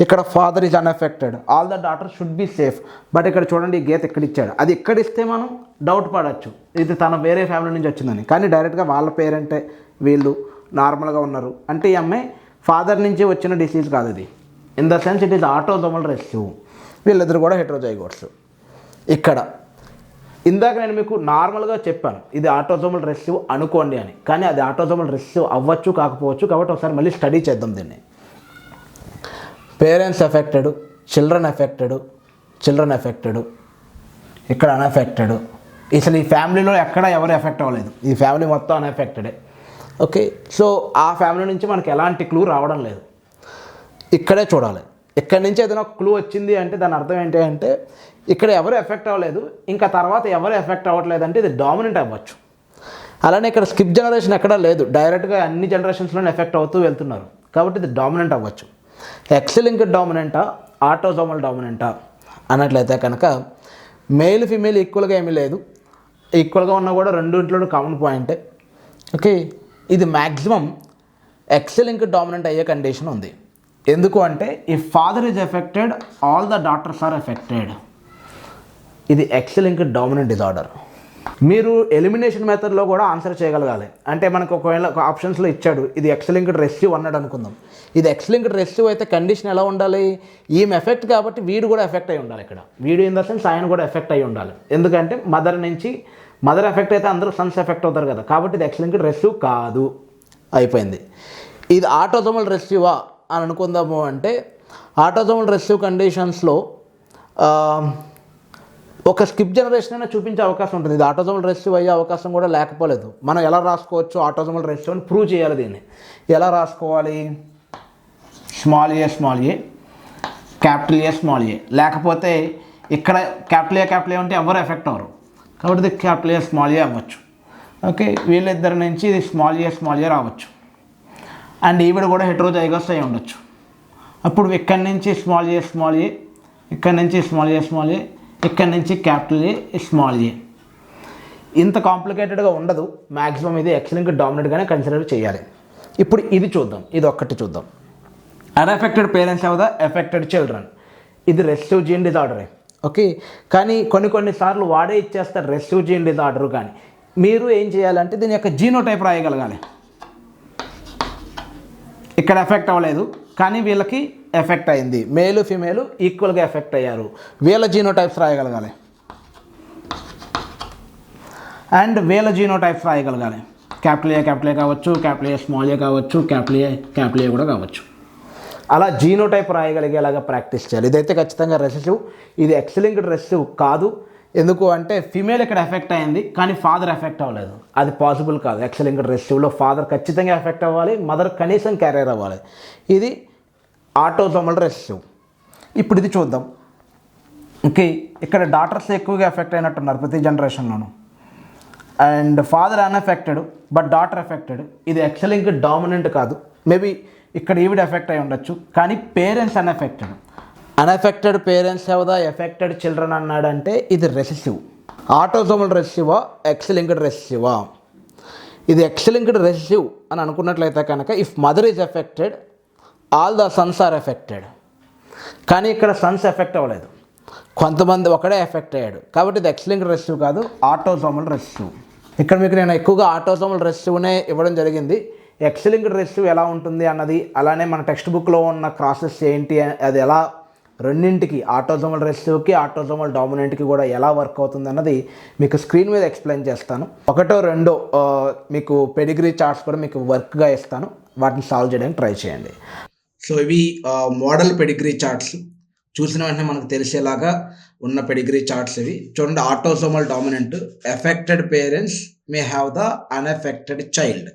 ఇక్కడ father is unaffected all the daughters should be safe. But ఇక్కడ చూడండి, ఈ గీత ఇక్కడ ఇచ్చాడు, అది ఇక్కడ ఇస్తే మనం డౌట్ పడవచ్చు ఇది తన వేరే ఫ్యామిలీ నుంచి వచ్చిందని. కానీ డైరెక్ట్గా వాళ్ళ పేరెంటే వీళ్ళు నార్మల్గా ఉన్నారు అంటే ఈ అమ్మాయి ఫాదర్ నుంచి వచ్చిన డిసీజ్ కాదు ఇది. In the sense it is autosomal recessive. వీళ్ళిద్దరు కూడా హెట్రోజైగోట్స్. ఇక్కడ ఇందాక నేను మీకు నార్మల్గా చెప్పాను ఇది ఆటోసోమల్ రెసెసివ్ అనుకోండి అని, కానీ అది ఆటోసోమల్ రెసెసివ్ అవ్వచ్చు కాకపోవచ్చు. కాబట్టి ఒకసారి మళ్ళీ స్టడీ చేద్దాం దీన్ని. పేరెంట్స్ ఎఫెక్టెడ్, చిల్డ్రన్ ఎఫెక్టెడ్, ఇక్కడ అన్ఎఫెక్టెడ్. అసలు ఈ ఫ్యామిలీలో ఎక్కడ ఎవరు ఎఫెక్ట్ అవ్వలేదు, ఈ ఫ్యామిలీ మొత్తం అన్ఎఫెక్టెడే. ఓకే, సో ఆ ఫ్యామిలీ నుంచి మనకి ఎలాంటి క్లూ రావడం లేదు. ఇక్కడే చూడాలి. ఇక్కడి నుంచి ఏదైనా క్లూ వచ్చింది అంటే దాని అర్థం ఏంటి అంటే ఇక్కడ ఎవరు ఎఫెక్ట్ అవ్వలేదు, ఇంకా తర్వాత ఎవరు ఎఫెక్ట్ అవ్వట్లేదు అంటే ఇది డామినెంట్ అవ్వచ్చు. అలానే ఇక్కడ స్కిప్ జనరేషన్ ఎక్కడా లేదు, డైరెక్ట్గా అన్ని జనరేషన్స్లోనే ఎఫెక్ట్ అవుతూ వెళ్తున్నారు కాబట్టి ఇది డామినెంట్ అవ్వచ్చు. ఎక్స్-లింక్డ్ డామినెంటా, ఆటోసోమల్ డామినెంటా అన్నట్లయితే కనుక మేల్ ఫీమేల్ ఈక్వల్గా ఏమీ లేదు, ఈక్వల్గా ఉన్నా కూడా రెండింటిలో కామన్ పాయింటే. ఓకే, ఇది మ్యాక్సిమం ఎక్స్-లింక్డ్ డామినెంట్ అయ్యే కండిషన్ ఉంది. ఎందుకు అంటే if father is affected all the daughters are affected. ఇది ఎక్స్-లింక్డ్ డామినెంట్ డిజార్డర్. మీరు ఎలిమినేషన్ మెథడ్లో కూడా ఆన్సర్ చేయగలగాలి. అంటే మనకు ఒకవేళ ఒక ఆప్షన్స్లో ఇచ్చాడు ఇది ఎక్స్-లింక్డ్ రెసెసివ్ అన్నాడు అనుకుందాం. ఇది ఎక్స్-లింక్డ్ రెసెసివ్ అయితే కండిషన్ ఎలా ఉండాలి, ఈమె ఎఫెక్ట్ కాబట్టి వీడు కూడా ఎఫెక్ట్ అయి ఉండాలి. ఇక్కడ వీడు ఇన్ ద సెన్స్ ఆయన కూడా ఎఫెక్ట్ అయి ఉండాలి. ఎందుకంటే మదర్ నుంచి మదర్ ఎఫెక్ట్ అయితే అందరూ సన్స్ ఎఫెక్ట్ అవుతారు కదా, కాబట్టి ఇది ఎక్స్ లింక్డ్ రెసిసివ్ కాదు. అయిపోయింది. ఇది ఆటోసోమల్ రెసిసివా అని అనుకుందాము అంటే ఆటోసోమల్ రెసిసివ్ కండిషన్స్లో ఒక స్కిప్ జనరేషన్ అయినా చూపించే అవకాశం ఉంటుంది. ఇది ఆటోసోమల్ రెసిసివ్ అయ్యే అవకాశం కూడా లేకపోలేదు. మనం ఎలా రాసుకోవచ్చు ఆటోసోమల్ రెసిసివ్ అని ప్రూవ్ చేయాలి. దీన్ని ఎలా రాసుకోవాలి? Small A capital A small A, లేకపోతే ఇక్కడ క్యాపిటల్ ఏ ఉంటే ఎవరు ఎఫెక్ట్ అవ్వరు, కాబట్టి ఇది క్యాపిటల్ ఏ స్మాల్ ఏ అవ్వచ్చు. ఓకే, వీళ్ళిద్దరి నుంచి ఇది స్మాల్ ఏ రావచ్చు. అండ్ ఈవిడ కూడా హెటరోజైగస్ అయి ఉండొచ్చు. అప్పుడు ఇక్కడి నుంచి స్మాల్ ఏ, ఇక్కడి నుంచి స్మాల్ ఏ, ఇక్కడి నుంచి క్యాపిటల్ ఏ స్మాల్ ఏ. ఇంత కాంప్లికేటెడ్గా ఉండదు. మ్యాక్సిమం ఇది ఎక్స్ లింక్డ్ డామినెంట్గానే కన్సిడర్ చేయాలి. ఇప్పుడు ఇది చూద్దాం, ఇది ఒక్కటి చూద్దాం. Unaffected parents of the affected children, ఇది రెసిసివ్ జీన్ డిజార్డరే. ఓకే, కానీ కొన్నిసార్లు వాడే ఇచ్చేస్తారు రెసిసివ్ జీన్ డిజార్డర్. కానీ మీరు ఏం చేయాలంటే దీని యొక్క జీనోటైప్ రాయగలగాలి. ఇక్కడ ఎఫెక్ట్ అవ్వలేదు కానీ వీళ్ళకి ఎఫెక్ట్ అయింది, మేలు ఫిమేలు ఈక్వల్గా ఎఫెక్ట్ అయ్యారు, వీళ్ళ జీనోటైప్స్ రాయగలగాలి. అండ్ వీళ్ళ జీనోటైప్స్ రాయగలగాలి. క్యాపిటల్ ఏ కావచ్చు, క్యాపిటల్ ఏ స్మాల్ ఏ కావచ్చు, క్యాపిటల్ ఏ కూడా కావచ్చు. అలా జీనోటైప్ రాయగలిగేలాగా ప్రాక్టీస్ చేయాలి. ఇదైతే ఖచ్చితంగా రెసిసివ్. ఇది ఎక్స్ లింక్డ్ రెసిసివ్ కాదు. ఎందుకు అంటే ఫిమేల్ ఇక్కడ ఎఫెక్ట్ అయింది కానీ ఫాదర్ ఎఫెక్ట్ అవ్వలేదు. అది పాసిబుల్ కాదు. ఎక్స్ లింక్డ్ రెసిసివ్లో ఫాదర్ ఖచ్చితంగా ఎఫెక్ట్ అవ్వాలి, మదర్ కనీసం క్యారియర్ అవ్వాలి. ఇది ఆటోసోమల్ రెసిసివ్. ఇప్పుడు ఇది చూద్దాం. ఓకే, ఇక్కడ డాటర్స్ ఎక్కువగా ఎఫెక్ట్ అయినట్టున్నారు ప్రతి జనరేషన్లోనూ. And father unaffected but daughter affected. ఇది ఎక్స్ లింక్డ్ డామినెంట్ కాదు. మేబీ ఇక్కడ ఈవిడ ఎఫెక్ట్ అయి ఉండొచ్చు కానీ parents unaffected parents of the affected children అన్నాడంటే ఇది రెసిసివ్. ఆటోసోమల్ రెసిసివా ఎక్స్ లింక్డ్ రెసిసివా? ఇది ఎక్స్ లింక్డ్ రెసిసివ్ అని అనుకున్నట్లయితే కనుక if mother is affected all the sons are affected. కానీ ఇక్కడ సన్స్ ఎఫెక్ట్ అవ్వలేదు, కొంతమంది ఒకడే ఎఫెక్ట్ అయ్యాడు, కాబట్టి ఇది ఎక్స్ లింక్డ్ రెసిసివ్ కాదు, ఆటోసోమల్ రెసిసివ్. ఇక్కడ మీకు నేను ఎక్కువగా ఆటోసోమల్ రెసిసివ్నే ఇవ్వడం జరిగింది. ఎక్స్ లింక్డ్ రెసిసివ్ ఎలా ఉంటుంది అన్నది, అలానే మన టెక్స్ట్ బుక్లో ఉన్న క్రాసెస్ ఏంటి, అది ఎలా రెండింటికి ఆటోసోమల్ రెసిసివ్కి ఆటోసోమల్ డామినెంట్కి కూడా ఎలా వర్క్ అవుతుంది అన్నది మీకు స్క్రీన్ మీద ఎక్స్ప్లెయిన్ చేస్తాను. ఒకటో రెండో మీకు పెడిగ్రీ చార్ట్స్ కూడా మీకు వర్క్గా ఇస్తాను, వాటిని సాల్వ్ చేయడానికి ట్రై చేయండి. సో ఇవి మోడల్ పెడిగ్రీ చార్ట్స్. చూసిన వెంటనే మనకు తెలిసేలాగా ఉన్న పెడిగ్రీ చార్ట్స్ ఇవి. చూడండి, autosomal dominant, affected parents may have the unaffected child.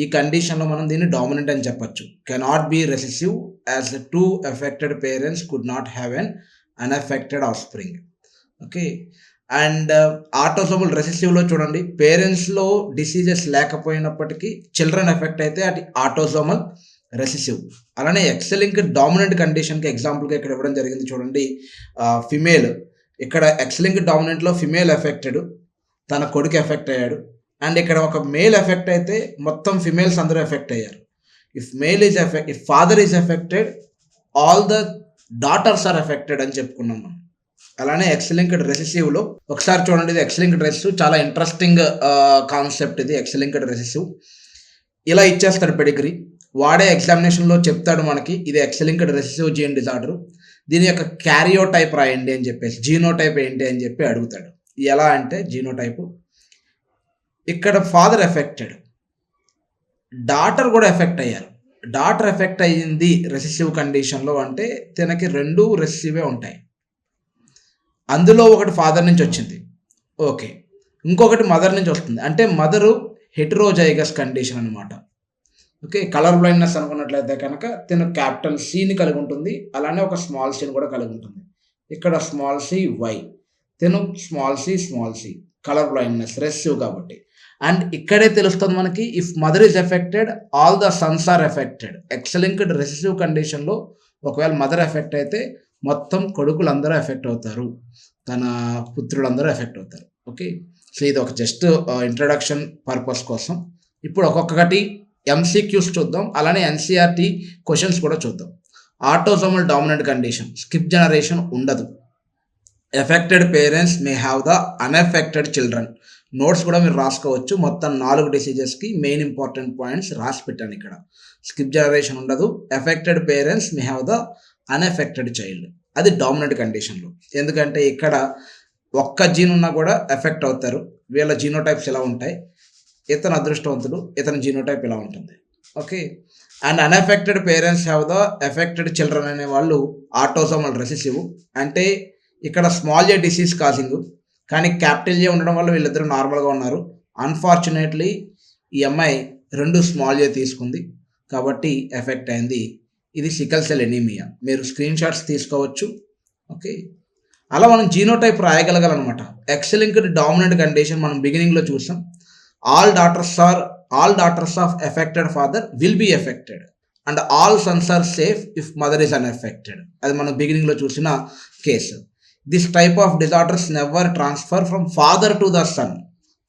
ఈ కండిషన్లో మనం దీన్ని డామినెంట్ అని చెప్పచ్చు. Cannot be recessive as two affected parents could not have an unaffected offspring. Okay, and autosomal రెసిసివ్లో చూడండి, పేరెంట్స్లో డిసీజెస్ లేకపోయినప్పటికీ చిల్డ్రన్ ఎఫెక్ట్ అయితే అది ఆటోసోమల్ రెసిసివ్. అలానే ఎక్స్ లింక్డ్ డామినెంట్ కండిషన్కి ఎగ్జాంపుల్గా ఇక్కడ ఇవ్వడం జరిగింది. చూడండి, ఫిమేల్, ఇక్కడ ఎక్స్ లింక్డ్ డామినెంట్లో ఫిమేల్ ఎఫెక్టెడ్, తన కొడుకు ఎఫెక్ట్ అయ్యాడు. అండ్ ఇక్కడ ఒక మేల్ ఎఫెక్ట్ అయితే మొత్తం ఫిమేల్స్ అందరూ ఎఫెక్ట్ అయ్యారు. If father is affected all the daughters are affected అని చెప్పుకున్నాం మనం. అలానే ఎక్స్ లింక్డ్ రెసిసివ్లో ఒకసారి చూడండి, ఇది ఎక్స్ లింక్డ్ రెసిసివ్, చాలా ఇంట్రెస్టింగ్ కాన్సెప్ట్ ఇది. ఎక్స్ లింక్డ్ రెసిసివ్ ఇలా ఇచ్చేస్తాడు పెడిగ్రీ, వాడే ఎగ్జామినేషన్లో చెప్తాడు మనకి ఇది X linked recessive gene disorder, దీని యొక్క క్యారియోటైప్ రాయండి అని చెప్పేసి, జీనోటైప్ ఏంటి అని చెప్పి అడుగుతాడు. ఎలా అంటే జీనోటైపు, ఇక్కడ ఫాదర్ ఎఫెక్టెడ్, డాటర్ కూడా ఎఫెక్ట్ అయ్యారు. డాటర్ ఎఫెక్ట్ అయ్యింది రెసిసివ్ కండిషన్లో అంటే తనకి రెండు రెసిసివే ఉంటాయి. అందులో ఒకటి ఫాదర్ నుంచి వచ్చింది, ఓకే, ఇంకొకటి మదర్ నుంచి వస్తుంది, అంటే మదరు హెటరోజైగస్ కండిషన్ అనమాట. ఓకే, కలర్ బ్లైండ్నెస్ అనుకున్నట్లయితే కనుక తను క్యాపిటల్ సిని కలిగి ఉంటుంది, అలానే ఒక స్మాల్ సిని కూడా కలిగి ఉంటుంది. ఇక్కడ స్మాల్ సి వై, తను small C colour blindness recessive కాబట్టి. అండ్ ఇక్కడే తెలుస్తుంది మనకి if mother is affected all the sons are affected. X linked recessive కండిషన్లో ఒకవేళ మదర్ ఎఫెక్ట్ అయితే మొత్తం కొడుకులందరూ ఎఫెక్ట్ అవుతారు, తన పుత్రులందరూ ఎఫెక్ట్ అవుతారు. ఓకే, సో ఇది ఒక జస్ట్ ఇంట్రడక్షన్ పర్పస్ కోసం. ఇప్పుడు ఒక్కొక్కటి ఎంసీక్యూస్ చూద్దాం, అలానే ఎన్సీఆర్టీ క్వశ్చన్స్ కూడా చూద్దాం. Autosomal dominant condition, skip generation ఉండదు. Affected parents may have the unaffected children. Notes కూడా మీరు రాసుకోవచ్చు. మొత్తం 4 డిసీజెస్కి మెయిన్ ఇంపార్టెంట్ పాయింట్స్ రాసి పెట్టాను ఇక్కడ. స్కిప్ జనరేషన్ ఉండదు. Affected parents may have the unaffected child, అది డామినెంట్ కండిషన్లో. ఎందుకంటే ఇక్కడ ఒక్క జీన్ ఉన్నా కూడా ఎఫెక్ట్ అవుతారు, వీళ్ళ జీనోటైప్స్ ఎలా ఉంటాయి, ఇతను అదృష్టవంతుడు, ఇతని జీనోటైప్ ఎలా ఉంటుంది. Okay, and unaffected parents have the affected children అనే వాళ్ళు ఆటోసోమల్ రెసెసివ్, అంటే ఇక్కడ స్మాల్ ఏ డిసీజ్ కాజింగ్, కానీ క్యాపిటల్ ఏ ఉండడం వల్ల వీళ్ళిద్దరూ నార్మల్గా ఉన్నారు. అన్ఫార్చునేట్లీ ఈ అమ్మాయి 2 స్మాల్ ఏ తీసుకుంది కాబట్టి ఎఫెక్ట్ అయింది. ఇది సికల్ సెల్ ఎనీమియా. మీరు స్క్రీన్ షాట్స్ తీసుకోవచ్చు. ఓకే, అలా మనం జీనోటైప్ రాయగలగాలన్నమాట. ఎక్స్ లింక్డ్ డామినెంట్ కండిషన్ మనం బిగినింగ్లో చూసాం. All daughters of affected father will be affected and all sons are safe if mother is unaffected. అది మనం బిగినింగ్లో చూసిన case. This type of disorders never transfer from father to the son.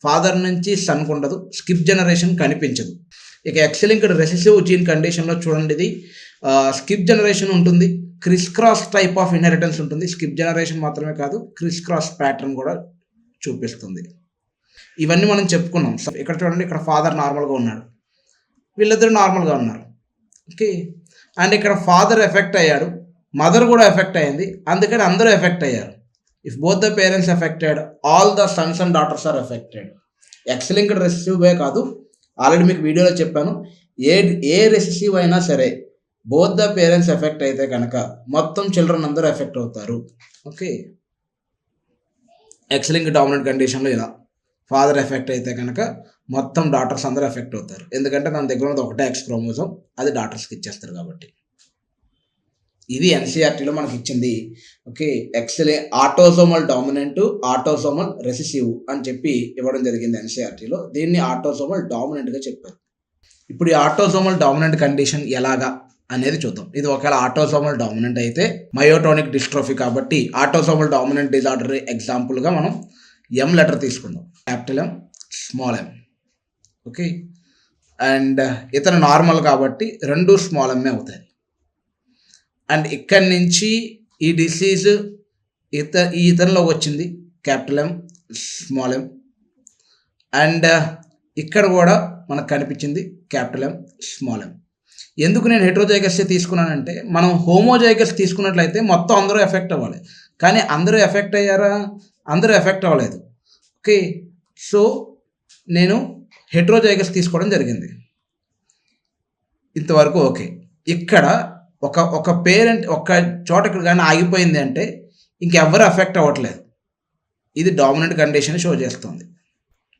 Father నుంచి సన్కు ఉండదు, స్కిప్ జనరేషన్ కనిపించదు. ఇక X linked recessive gene కండిషన్లో చూడండి, ఇది స్కిప్ జనరేషన్ ఉంటుంది, criss cross type of inheritance ఉంటుంది. స్కిప్ జనరేషన్ మాత్రమే కాదు, క్రిస్ క్రాస్ ప్యాటర్న్ కూడా చూపిస్తుంది. ఇవన్నీ మనం చెప్పుకున్నాం. ఇక్కడ చూడండి, ఇక్కడ ఫాదర్ నార్మల్గా ఉన్నాడు, వీళ్ళిద్దరు నార్మల్గా ఉన్నారు. ఓకే, అండ్ ఇక్కడ ఫాదర్ ఎఫెక్ట్ అయ్యాడు, మదర్ కూడా ఎఫెక్ట్ అయ్యింది, అందుకని అందరూ ఎఫెక్ట్ అయ్యారు. If both the parents affected, all the sons and daughters are affected. X linked recessive way కాదు, ఆల్రెడీ మీకు వీడియోలో చెప్పాను, ఏ రెసెసివ్ అయినా సరే బోత్ ద పేరెంట్స్ ఎఫెక్ట్ అయితే కనుక మొత్తం చిల్డ్రన్ అందరూ ఎఫెక్ట్ అవుతారు. ఓకే, ఎక్స్ లింక్డ్ డామినెంట్ కండిషన్లో ఇలా ఫాదర్ ఎఫెక్ట్ అయితే కనుక మొత్తం డాటర్స్ అందరూ ఎఫెక్ట్ అవుతారు. ఎందుకంటే తన దగ్గర ఉన్నది ఒకటే ఎక్స్ క్రోమోజోమ్, అది డాటర్స్కి ఇచ్చేస్తారు కాబట్టి. ఇది ఎన్సీఆర్టీలో మనకి ఇచ్చింది. Okay, autosomal dominant, autosomal recessive అని చెప్పి ఇవ్వడం జరిగింది ఎన్సీఆర్టీలో. దీన్ని ఆటోసోమల్ డామినెంట్గా చెప్పారు. ఇప్పుడు ఈ ఆటోసోమల్ డామినెంట్ కండిషన్ ఎలాగా అనేది చూద్దాం. ఇది ఒకవేళ ఆటోసోమల్ డామినెంట్ అయితే మయోటోనిక్ డిస్ట్రోఫీ కాబట్టి ఆటోసోమల్ డామినెంట్ డిజార్డర్ ఎగ్జాంపుల్గా మనం ఎం లెటర్ తీసుకుందాం, capital M, small M. Okay, and ఇతను నార్మల్ కాబట్టి 2 స్మాల్ ఎంఏ అవుతాయి. అండ్ ఇక్కడి నుంచి ఈ డిసీజ్ ఇతనిలో వచ్చింది, capital M, small M. And ఇక్కడ కూడా మనకు కనిపించింది క్యాపిటల్ ఎం, స్మాల్ ఎం. ఎందుకు నేను హెట్రోజైగస్ తీసుకున్నానంటే, మనం హోమోజైగస్ తీసుకున్నట్లయితే మొత్తం అందరూ ఎఫెక్ట్ అవ్వాలి, కానీ అందరూ ఎఫెక్ట్ అయ్యారా? అందరూ ఎఫెక్ట్ అవ్వలేదు. ఓకే, సో నేను హెట్రోజైగస్ తీసుకోవడం జరిగింది. ఇంతవరకు ఓకే. ఇక్కడ ఒక పేరెంట్ ఒక చోట ఇక్కడ కానీ ఆగిపోయింది అంటే ఇంకెవ్వరు ఎఫెక్ట్ అవ్వట్లేదు. ఇది డామినెంట్ కండిషన్ షో చేస్తుంది.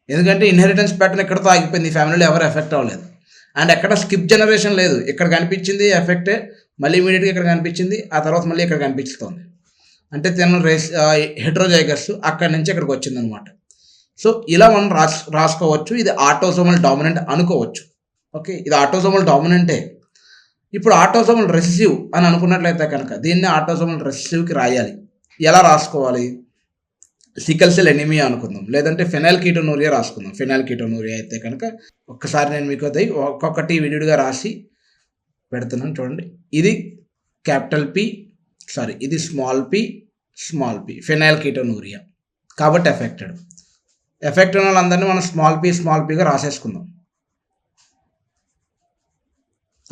ఎందుకంటే ఇన్హెరిటెన్స్ ప్యాటర్న్ ఎక్కడితో ఆగిపోయింది, ఈ ఫ్యామిలీలో ఎవరు ఎఫెక్ట్ అవ్వలేదు. అండ్ ఎక్కడ స్కిప్ జనరేషన్ లేదు, ఇక్కడ కనిపించింది ఎఫెక్టే, మళ్ళీ ఇమీడియట్గా ఇక్కడ కనిపించింది, ఆ తర్వాత మళ్ళీ ఇక్కడ కనిపిస్తుంది. అంటే తను హెట్రోజైగస్ అక్కడి నుంచి ఇక్కడికి వచ్చిందనమాట. సో ఇలా మనం రాసుకోవచ్చు. ఇది ఆటోసోమల్ డామినెంట్ అనుకోవచ్చు. ఓకే, ఇది ఆటోసోమల్ డామినెంటే. ఇప్పుడు ఆటోసోమల్ రెసెసివ్ అని అనుకున్నట్లయితే కనుక దీన్ని ఆటోసోమల్ రెసెసివ్కి రాయాలి. ఎలా రాసుకోవాలి? సికల్ సెల్ ఎనీమియా అనుకుందాం, లేదంటే ఫెనైల్ కీటోనూరియా రాసుకుందాం. ఫెనైల్ కీటోనూరియా అయితే కనుక ఒక్కసారి నేను మీకు అది ఒక్కొక్కటి విడివిడిగా రాసి పెడుతున్నాను చూడండి. ఇది క్యాపిటల్ పి, ఇది స్మాల్ పి, ఫెనైల్ కీటోనూరియా కాబట్టి ఎఫెక్టెడ్ ఉన్న వాళ్ళందరినీ మనం స్మాల్ పిగా రాసేసుకుందాం.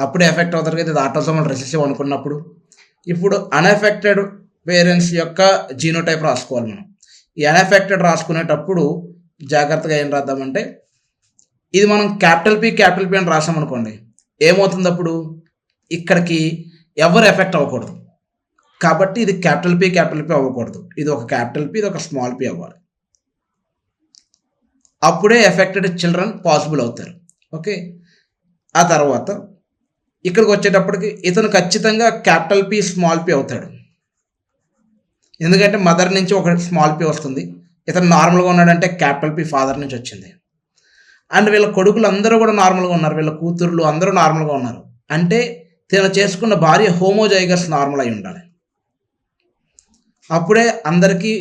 అప్పుడే ఎఫెక్ట్ అవుతారు కదా, ఇది ఆటోసోమల్ రెసెసివ్ అనుకున్నప్పుడు. ఇప్పుడు అన్ఎఫెక్టెడ్ పేరెంట్స్ యొక్క జీనోటైప్ రాసుకోవాలి మనం. ఈ అన్ఎఫెక్టెడ్ రాసుకునేటప్పుడు జాగ్రత్తగా ఏం రాద్దామంటే, ఇది మనం క్యాపిటల్ పి అని రాసామనుకోండి, ఏమవుతుంది అప్పుడు ఇక్కడికి ఎవరు ఎఫెక్ట్ అవ్వకూడదు. కాబట్టి ఇది క్యాపిటల్ పి అవ్వకూడదు. ఇది ఒక క్యాపిటల్ పి, ఇది ఒక స్మాల్ పి అవ్వాలి. అప్పుడే ఎఫెక్టెడ్ చిల్డ్రన్ పాసిబుల్ అవుతారు. ఓకే, ఆ తర్వాత ఇక్కడికి వచ్చేటప్పటికి ఇతను ఖచ్చితంగా క్యాపిటల్ పి స్మాల్ పి అవుతాడు. ఎందుకంటే మదర్ నుంచి ఒక స్మాల్ పి వస్తుంది. ఇతను నార్మల్గా ఉన్నాడంటే క్యాపిటల్ పి ఫాదర్ నుంచి వచ్చింది. అండ్ వీళ్ళ కొడుకులు అందరూ కూడా నార్మల్గా ఉన్నారు, వీళ్ళ కూతుర్లు అందరూ నార్మల్గా ఉన్నారు. అంటే తను చేసుకున్న భార్య హోమోజైగస్ నార్మల్ అయి ఉండాలి. అప్పుడే అందరికీ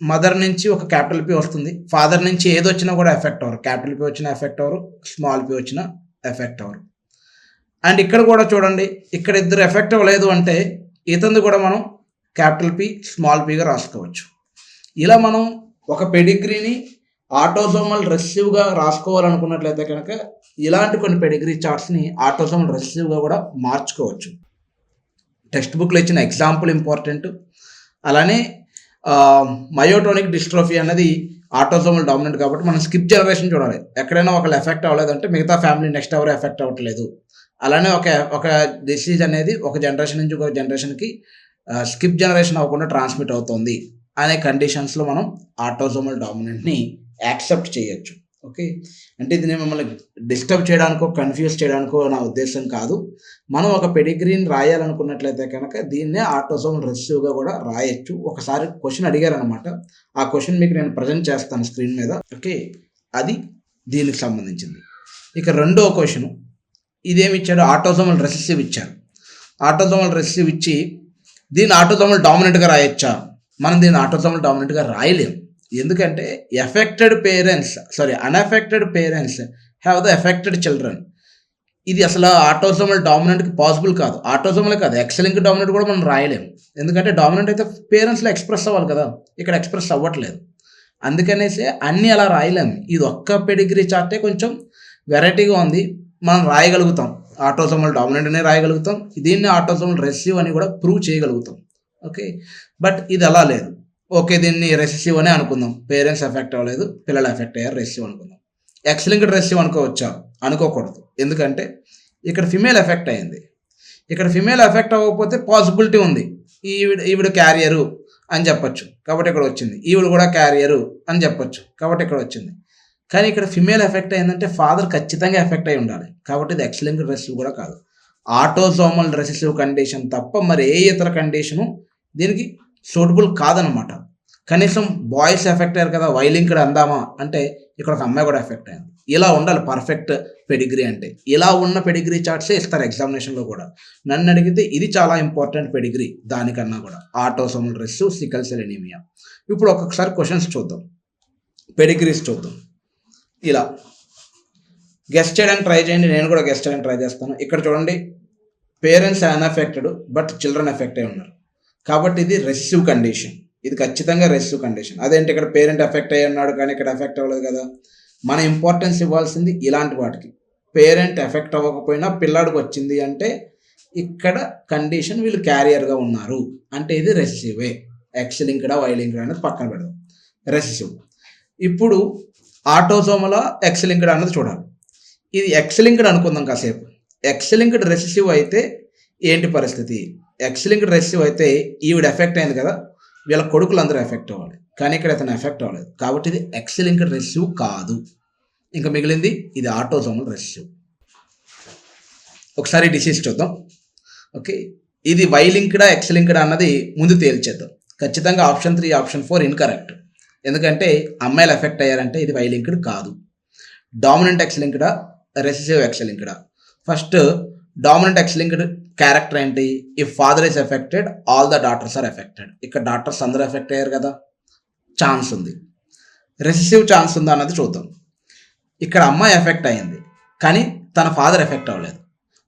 మదర్ నుంచి ఒక క్యాపిటల్ పి వస్తుంది, ఫాదర్ నుంచి ఏది వచ్చినా కూడా ఎఫెక్ట్ అవ్వరు. క్యాపిటల్ పి వచ్చినా ఎఫెక్ట్ అవ్వరు, స్మాల్ పి వచ్చినా ఎఫెక్ట్ అవ్వరు. అండ్ ఇక్కడ కూడా చూడండి, ఇక్కడ ఇద్దరు ఎఫెక్ట్ అవ్వలేదు అంటే ఇతను కూడా మనం క్యాపిటల్ పి స్మాల్ పిగా రాసుకోవచ్చు. ఇలా మనం ఒక పెడిగ్రీని ఆటోసోమల్ రెసెసివ్గా రాసుకోవాలనుకున్నట్లయితే కనుక ఇలాంటి కొన్ని పెడిగ్రీ చార్ట్స్ని ఆటోసోమల్ రెసెసివ్గా కూడా మార్చుకోవచ్చు. టెక్స్ట్ బుక్లో ఇచ్చిన ఎగ్జాంపుల్ ఇంపార్టెంట్. అలానే మయోటోనిక్ డిస్ట్రోఫీ అనేది ఆటోసోమల్ డామినెంట్ కాబట్టి మనం స్కిప్ జనరేషన్ చూడాలి. ఎక్కడైనా ఒకళ్ళు ఎఫెక్ట్ అవ్వలేదంటే మిగతా ఫ్యామిలీ నెక్స్ట్ ఎవరు ఎఫెక్ట్ అవ్వట్లేదు. అలానే ఒక డిసీజ్ అనేది ఒక జనరేషన్ నుంచి ఒక జనరేషన్కి స్కిప్ జనరేషన్ అవ్వకుండా ట్రాన్స్మిట్ అవుతుంది అనే కండిషన్స్లో మనం ఆటోసోమల్ డామినెంట్ని యాక్సెప్ట్ చేయొచ్చు. ఓకే, అంటే ఇది నేను మిమ్మల్ని డిస్టర్బ్ చేయడానికో కన్ఫ్యూజ్ చేయడానికో నా ఉద్దేశం కాదు. మనం ఒక పెడిగ్రీని రాయాలనుకున్నట్లయితే కనుక దీన్నే ఆటోసోమల్ రెసిసివ్గా కూడా రాయొచ్చు. ఒకసారి క్వశ్చన్ అడిగారనమాట, ఆ క్వశ్చన్ మీకు నేను ప్రజెంట్ చేస్తాను స్క్రీన్ మీద. ఓకే, అది దీనికి సంబంధించింది. ఇక రెండో క్వశ్చన్, ఇదేమి ఇచ్చాడు, ఆటోసోమల్ రెసిసివ్ ఇచ్చారు. ఆటోసోమల్ రెసిసివ్ ఇచ్చి దీన్ని ఆటోసోమల్ డామినెంట్గా రాయొచ్చా? మనం దీన్ని ఆటోసోమల్ డామినెంట్గా రాయలేం. ఎందుకంటే unaffected parents have the affected children. ఇది అసలు ఆటోసోమల్ డామినెంట్కి పాసిబుల్ కాదు. ఆటోసోమల్ కాదు, ఎక్స్-లింక్డ్ డామినెంట్ కూడా మనం రాయలేము. ఎందుకంటే డామినెంట్ అయితే పేరెంట్స్లో ఎక్స్ప్రెస్ అవ్వాలి కదా, ఇక్కడ ఎక్స్ప్రెస్ అవ్వట్లేదు. అందుకనేసి అన్నీ అలా రాయలేము. ఇది ఒక్క పెడిగ్రీ చార్టే కొంచెం వెరైటీగా ఉంది, మనం రాయగలుగుతాం. ఆటోసోమల్ డామినెంట్ అనే రాయగలుగుతాం, దీన్ని ఆటోసోమల్ రెసిసివ్ అని కూడా ప్రూవ్ చేయగలుగుతాం. ఓకే, బట్ ఇది అలా లేదు. ఓకే, దీన్ని రెసిసివ్ అనే అనుకుందాం. పేరెంట్స్ ఎఫెక్ట్ అవ్వలేదు, పిల్లలు ఎఫెక్ట్ అయ్యారు, రెసిసివ్ అనుకుందాం. ఎక్స్-లింక్డ్ రెసిసివ్ అనుకోవచ్చా? అనుకోకూడదు. ఎందుకంటే ఇక్కడ ఫిమేల్ ఎఫెక్ట్ అయింది. ఇక్కడ ఫిమేల్ ఎఫెక్ట్ అవ్వకపోతే పాసిబిలిటీ ఉంది, ఈవిడ క్యారియరు అని చెప్పొచ్చు కాబట్టి ఇక్కడ వచ్చింది. ఈవిడ కూడా క్యారియరు అని చెప్పొచ్చు కాబట్టి ఇక్కడ వచ్చింది. కానీ ఇక్కడ ఫిమేల్ ఎఫెక్ట్ అయిందంటే ఫాదర్ ఖచ్చితంగా ఎఫెక్ట్ అయి ఉండాలి కాబట్టి ఇది ఎక్స్-లింక్డ్ రెసిసివ్ కూడా కాదు. ఆటోసోమల్ రెసిసివ్ కండిషన్ తప్ప మరి ఏ ఇతర కండిషను దీనికి సూటబుల్ కాదనమాట. కనీసం బాయ్స్ ఎఫెక్ట్ అయ్యారు కదా, వైలింక్డ్ అందామా అంటే ఇక్కడ ఒక అమ్మాయి కూడా ఎఫెక్ట్ అయింది. ఇలా ఉండాలి పర్ఫెక్ట్ పెడిగ్రీ అంటే. ఇలా ఉన్న పెడిగ్రీ చార్ట్సే ఇస్తారు ఎగ్జామినేషన్లో కూడా. నన్ను అడిగితే ఇది చాలా ఇంపార్టెంట్ పెడిగ్రీ దానికన్నా కూడా, autosomal recessive sickle cell anaemia. ఇప్పుడు ఒక్కొక్కసారి క్వశ్చన్స్ చూద్దాం, పెడిగ్రీస్ చూద్దాం. ఇలా గెస్ట్ చేయడానికి ట్రై చేయండి, నేను కూడా గెస్ట్ చేయడానికి ట్రై చేస్తాను. ఇక్కడ చూడండి, parents unaffected but children effect అయి ఉన్నారు కాబట్టి ఇది రెసిసివ్ కండిషన్. ఇది ఖచ్చితంగా రెసిసివ్ కండిషన్. అదేంటి ఇక్కడ పేరెంట్ ఎఫెక్ట్ అయ్యి ఉన్నాడు కానీ ఇక్కడ ఎఫెక్ట్ అవ్వలేదు కదా. మన ఇంపార్టెన్స్ ఇవ్వాల్సింది ఇలాంటి వాటికి. పేరెంట్ ఎఫెక్ట్ అవ్వకపోయినా పిల్లాడికి వచ్చింది అంటే ఇక్కడ కండిషన్ వీళ్ళు క్యారియర్గా ఉన్నారు అంటే ఇది రెసిసివే. ఎక్స్-లింక్డా వై-లింక్డా అనేది పక్కన పెడదాం, రెసిసివ్. ఇప్పుడు ఆటోసోమలా ఎక్స్-లింక్డా అన్నది చూడాలి. ఇది ఎక్స్-లింక్డ్ అనుకుందాం కాసేపు. ఎక్స్-లింక్డ్ రెసిసివ్ అయితే ఏంటి పరిస్థితి? ఎక్స్-లింక్డ్ రెసిసివ్ అయితే ఈవిడ ఎఫెక్ట్ అయింది కదా, వీళ్ళ కొడుకులు అందరూ ఎఫెక్ట్ అవ్వాలి కానీ ఇక్కడ అతను ఎఫెక్ట్ అవ్వలేదు కాబట్టి ఇది ఎక్స్-లింక్డ్ రెసిసివ్ కాదు. ఇంకా మిగిలింది ఇది ఆటోసోమల్ రెసిసివ్. ఒకసారి డిసీజ్ చూద్దాం. ఓకే, ఇది వై-లింక్డా ఎక్స్-లింక్డా అన్నది ముందు తేల్చేద్దాం. ఖచ్చితంగా ఆప్షన్ 3 ఆప్షన్ 4 ఇన్కరెక్ట్. ఎందుకంటే అమ్మాయిలు ఎఫెక్ట్ అయ్యారంటే ఇది వై-లింక్డ్ కాదు. డామినెంట్ ఎక్స్-లింక్డా రెసిసివ్ ఎక్స్-లింక్డా? ఫస్ట్ డామినెంట్ ఎక్స్-లింక్డ్ క్యారెక్టర్ ఏంటి? If father is affected all the daughters are affected. ఇక్కడ డాటర్స్ అందరూ ఎఫెక్ట్ అయ్యారు కదా, ఛాన్స్ ఉంది. రెసిసివ్ ఛాన్స్ ఉందా అన్నది చూద్దాం. ఇక్కడ అమ్మాయి ఎఫెక్ట్ అయ్యింది కానీ తన ఫాదర్ ఎఫెక్ట్ అవ్వలేదు.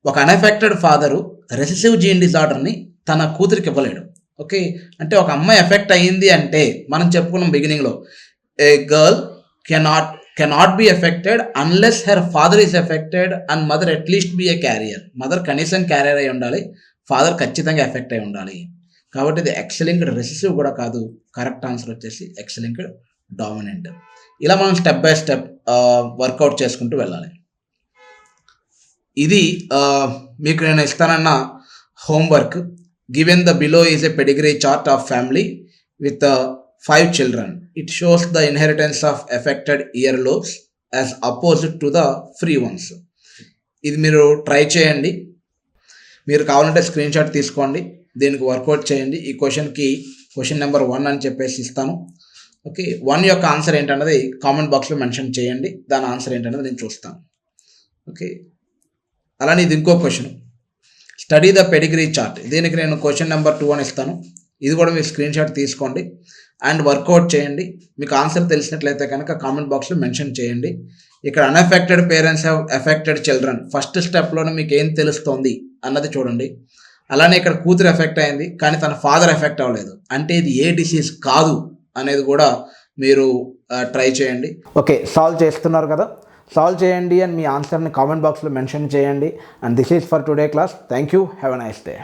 ఒక అన్ఎఫెక్టెడ్ ఫాదరు రెసిసివ్ జీన్ డిజార్డర్ని తన కూతురికి ఇవ్వలేడు. ఓకే, అంటే ఒక అమ్మాయి ఎఫెక్ట్ అయ్యింది అంటే మనం చెప్పుకున్నాం బిగినింగ్లో, ఏ girl cannot be affected unless her father is affected and mother at least be a carrier. Mother కనీసం క్యారియర్ అయి ఉండాలి, ఫాదర్ ఖచ్చితంగా ఎఫెక్ట్ అయి ఉండాలి. కాబట్టి ఇది ఎక్స్-లింక్డ్ రెసిసివ్ కూడా కాదు. కరెక్ట్ ఆన్సర్ వచ్చేసి ఎక్స్-లింక్డ్ డామినెంట్. ఇలా మనం స్టెప్ బై స్టెప్ వర్కౌట్ చేసుకుంటూ వెళ్ళాలి. ఇది మీకు నేను ఇస్తానన్న homework. Given the below is a pedigree chart of family with 5 children. It shows the inheritance of affected earlobes as opposite to the free ones. ఇది మీరు ట్రై చేయండి. మీరు కావాలంటే స్క్రీన్ షాట్ తీసుకోండి, దీనికి వర్కౌట్ చేయండి. ఈ క్వశ్చన్ నెంబర్ 1 అని చెప్పేసి ఇస్తాను. ఓకే, 1 యొక్క ఆన్సర్ ఏంటన్నది కామెంట్ బాక్స్లో మెన్షన్ చేయండి, దాని ఆన్సర్ ఏంటన్నది నేను చూస్తాను. ఓకే, అలానే ఇది ఇంకో question, study the pedigree chart. దీనికి నేను క్వశ్చన్ నెంబర్ 2 అని ఇస్తాను. ఇది కూడా మీరు స్క్రీన్ షాట్ తీసుకోండి అండ్ వర్కౌట్ చేయండి. మీకు ఆన్సర్ తెలిసినట్లయితే కనుక కామెంట్ బాక్స్లో మెన్షన్ చేయండి. ఇక్కడ unaffected parents have affected children, first స్టెప్లోనే మీకు ఏం తెలుస్తోంది అన్నది చూడండి. అలానే ఇక్కడ కూతురు ఎఫెక్ట్ అయింది కానీ తన ఫాదర్ ఎఫెక్ట్ అవ్వలేదు అంటే ఇది ఏ డిసీజ్ కాదు అనేది కూడా మీరు ట్రై చేయండి. ఓకే, సాల్వ్ చేస్తున్నారు కదా, సాల్వ్ చేయండి అండ్ మీ ఆన్సర్ని కామెంట్ బాక్స్లో మెన్షన్ చేయండి. And this is for today class. Thank you, have a nice day.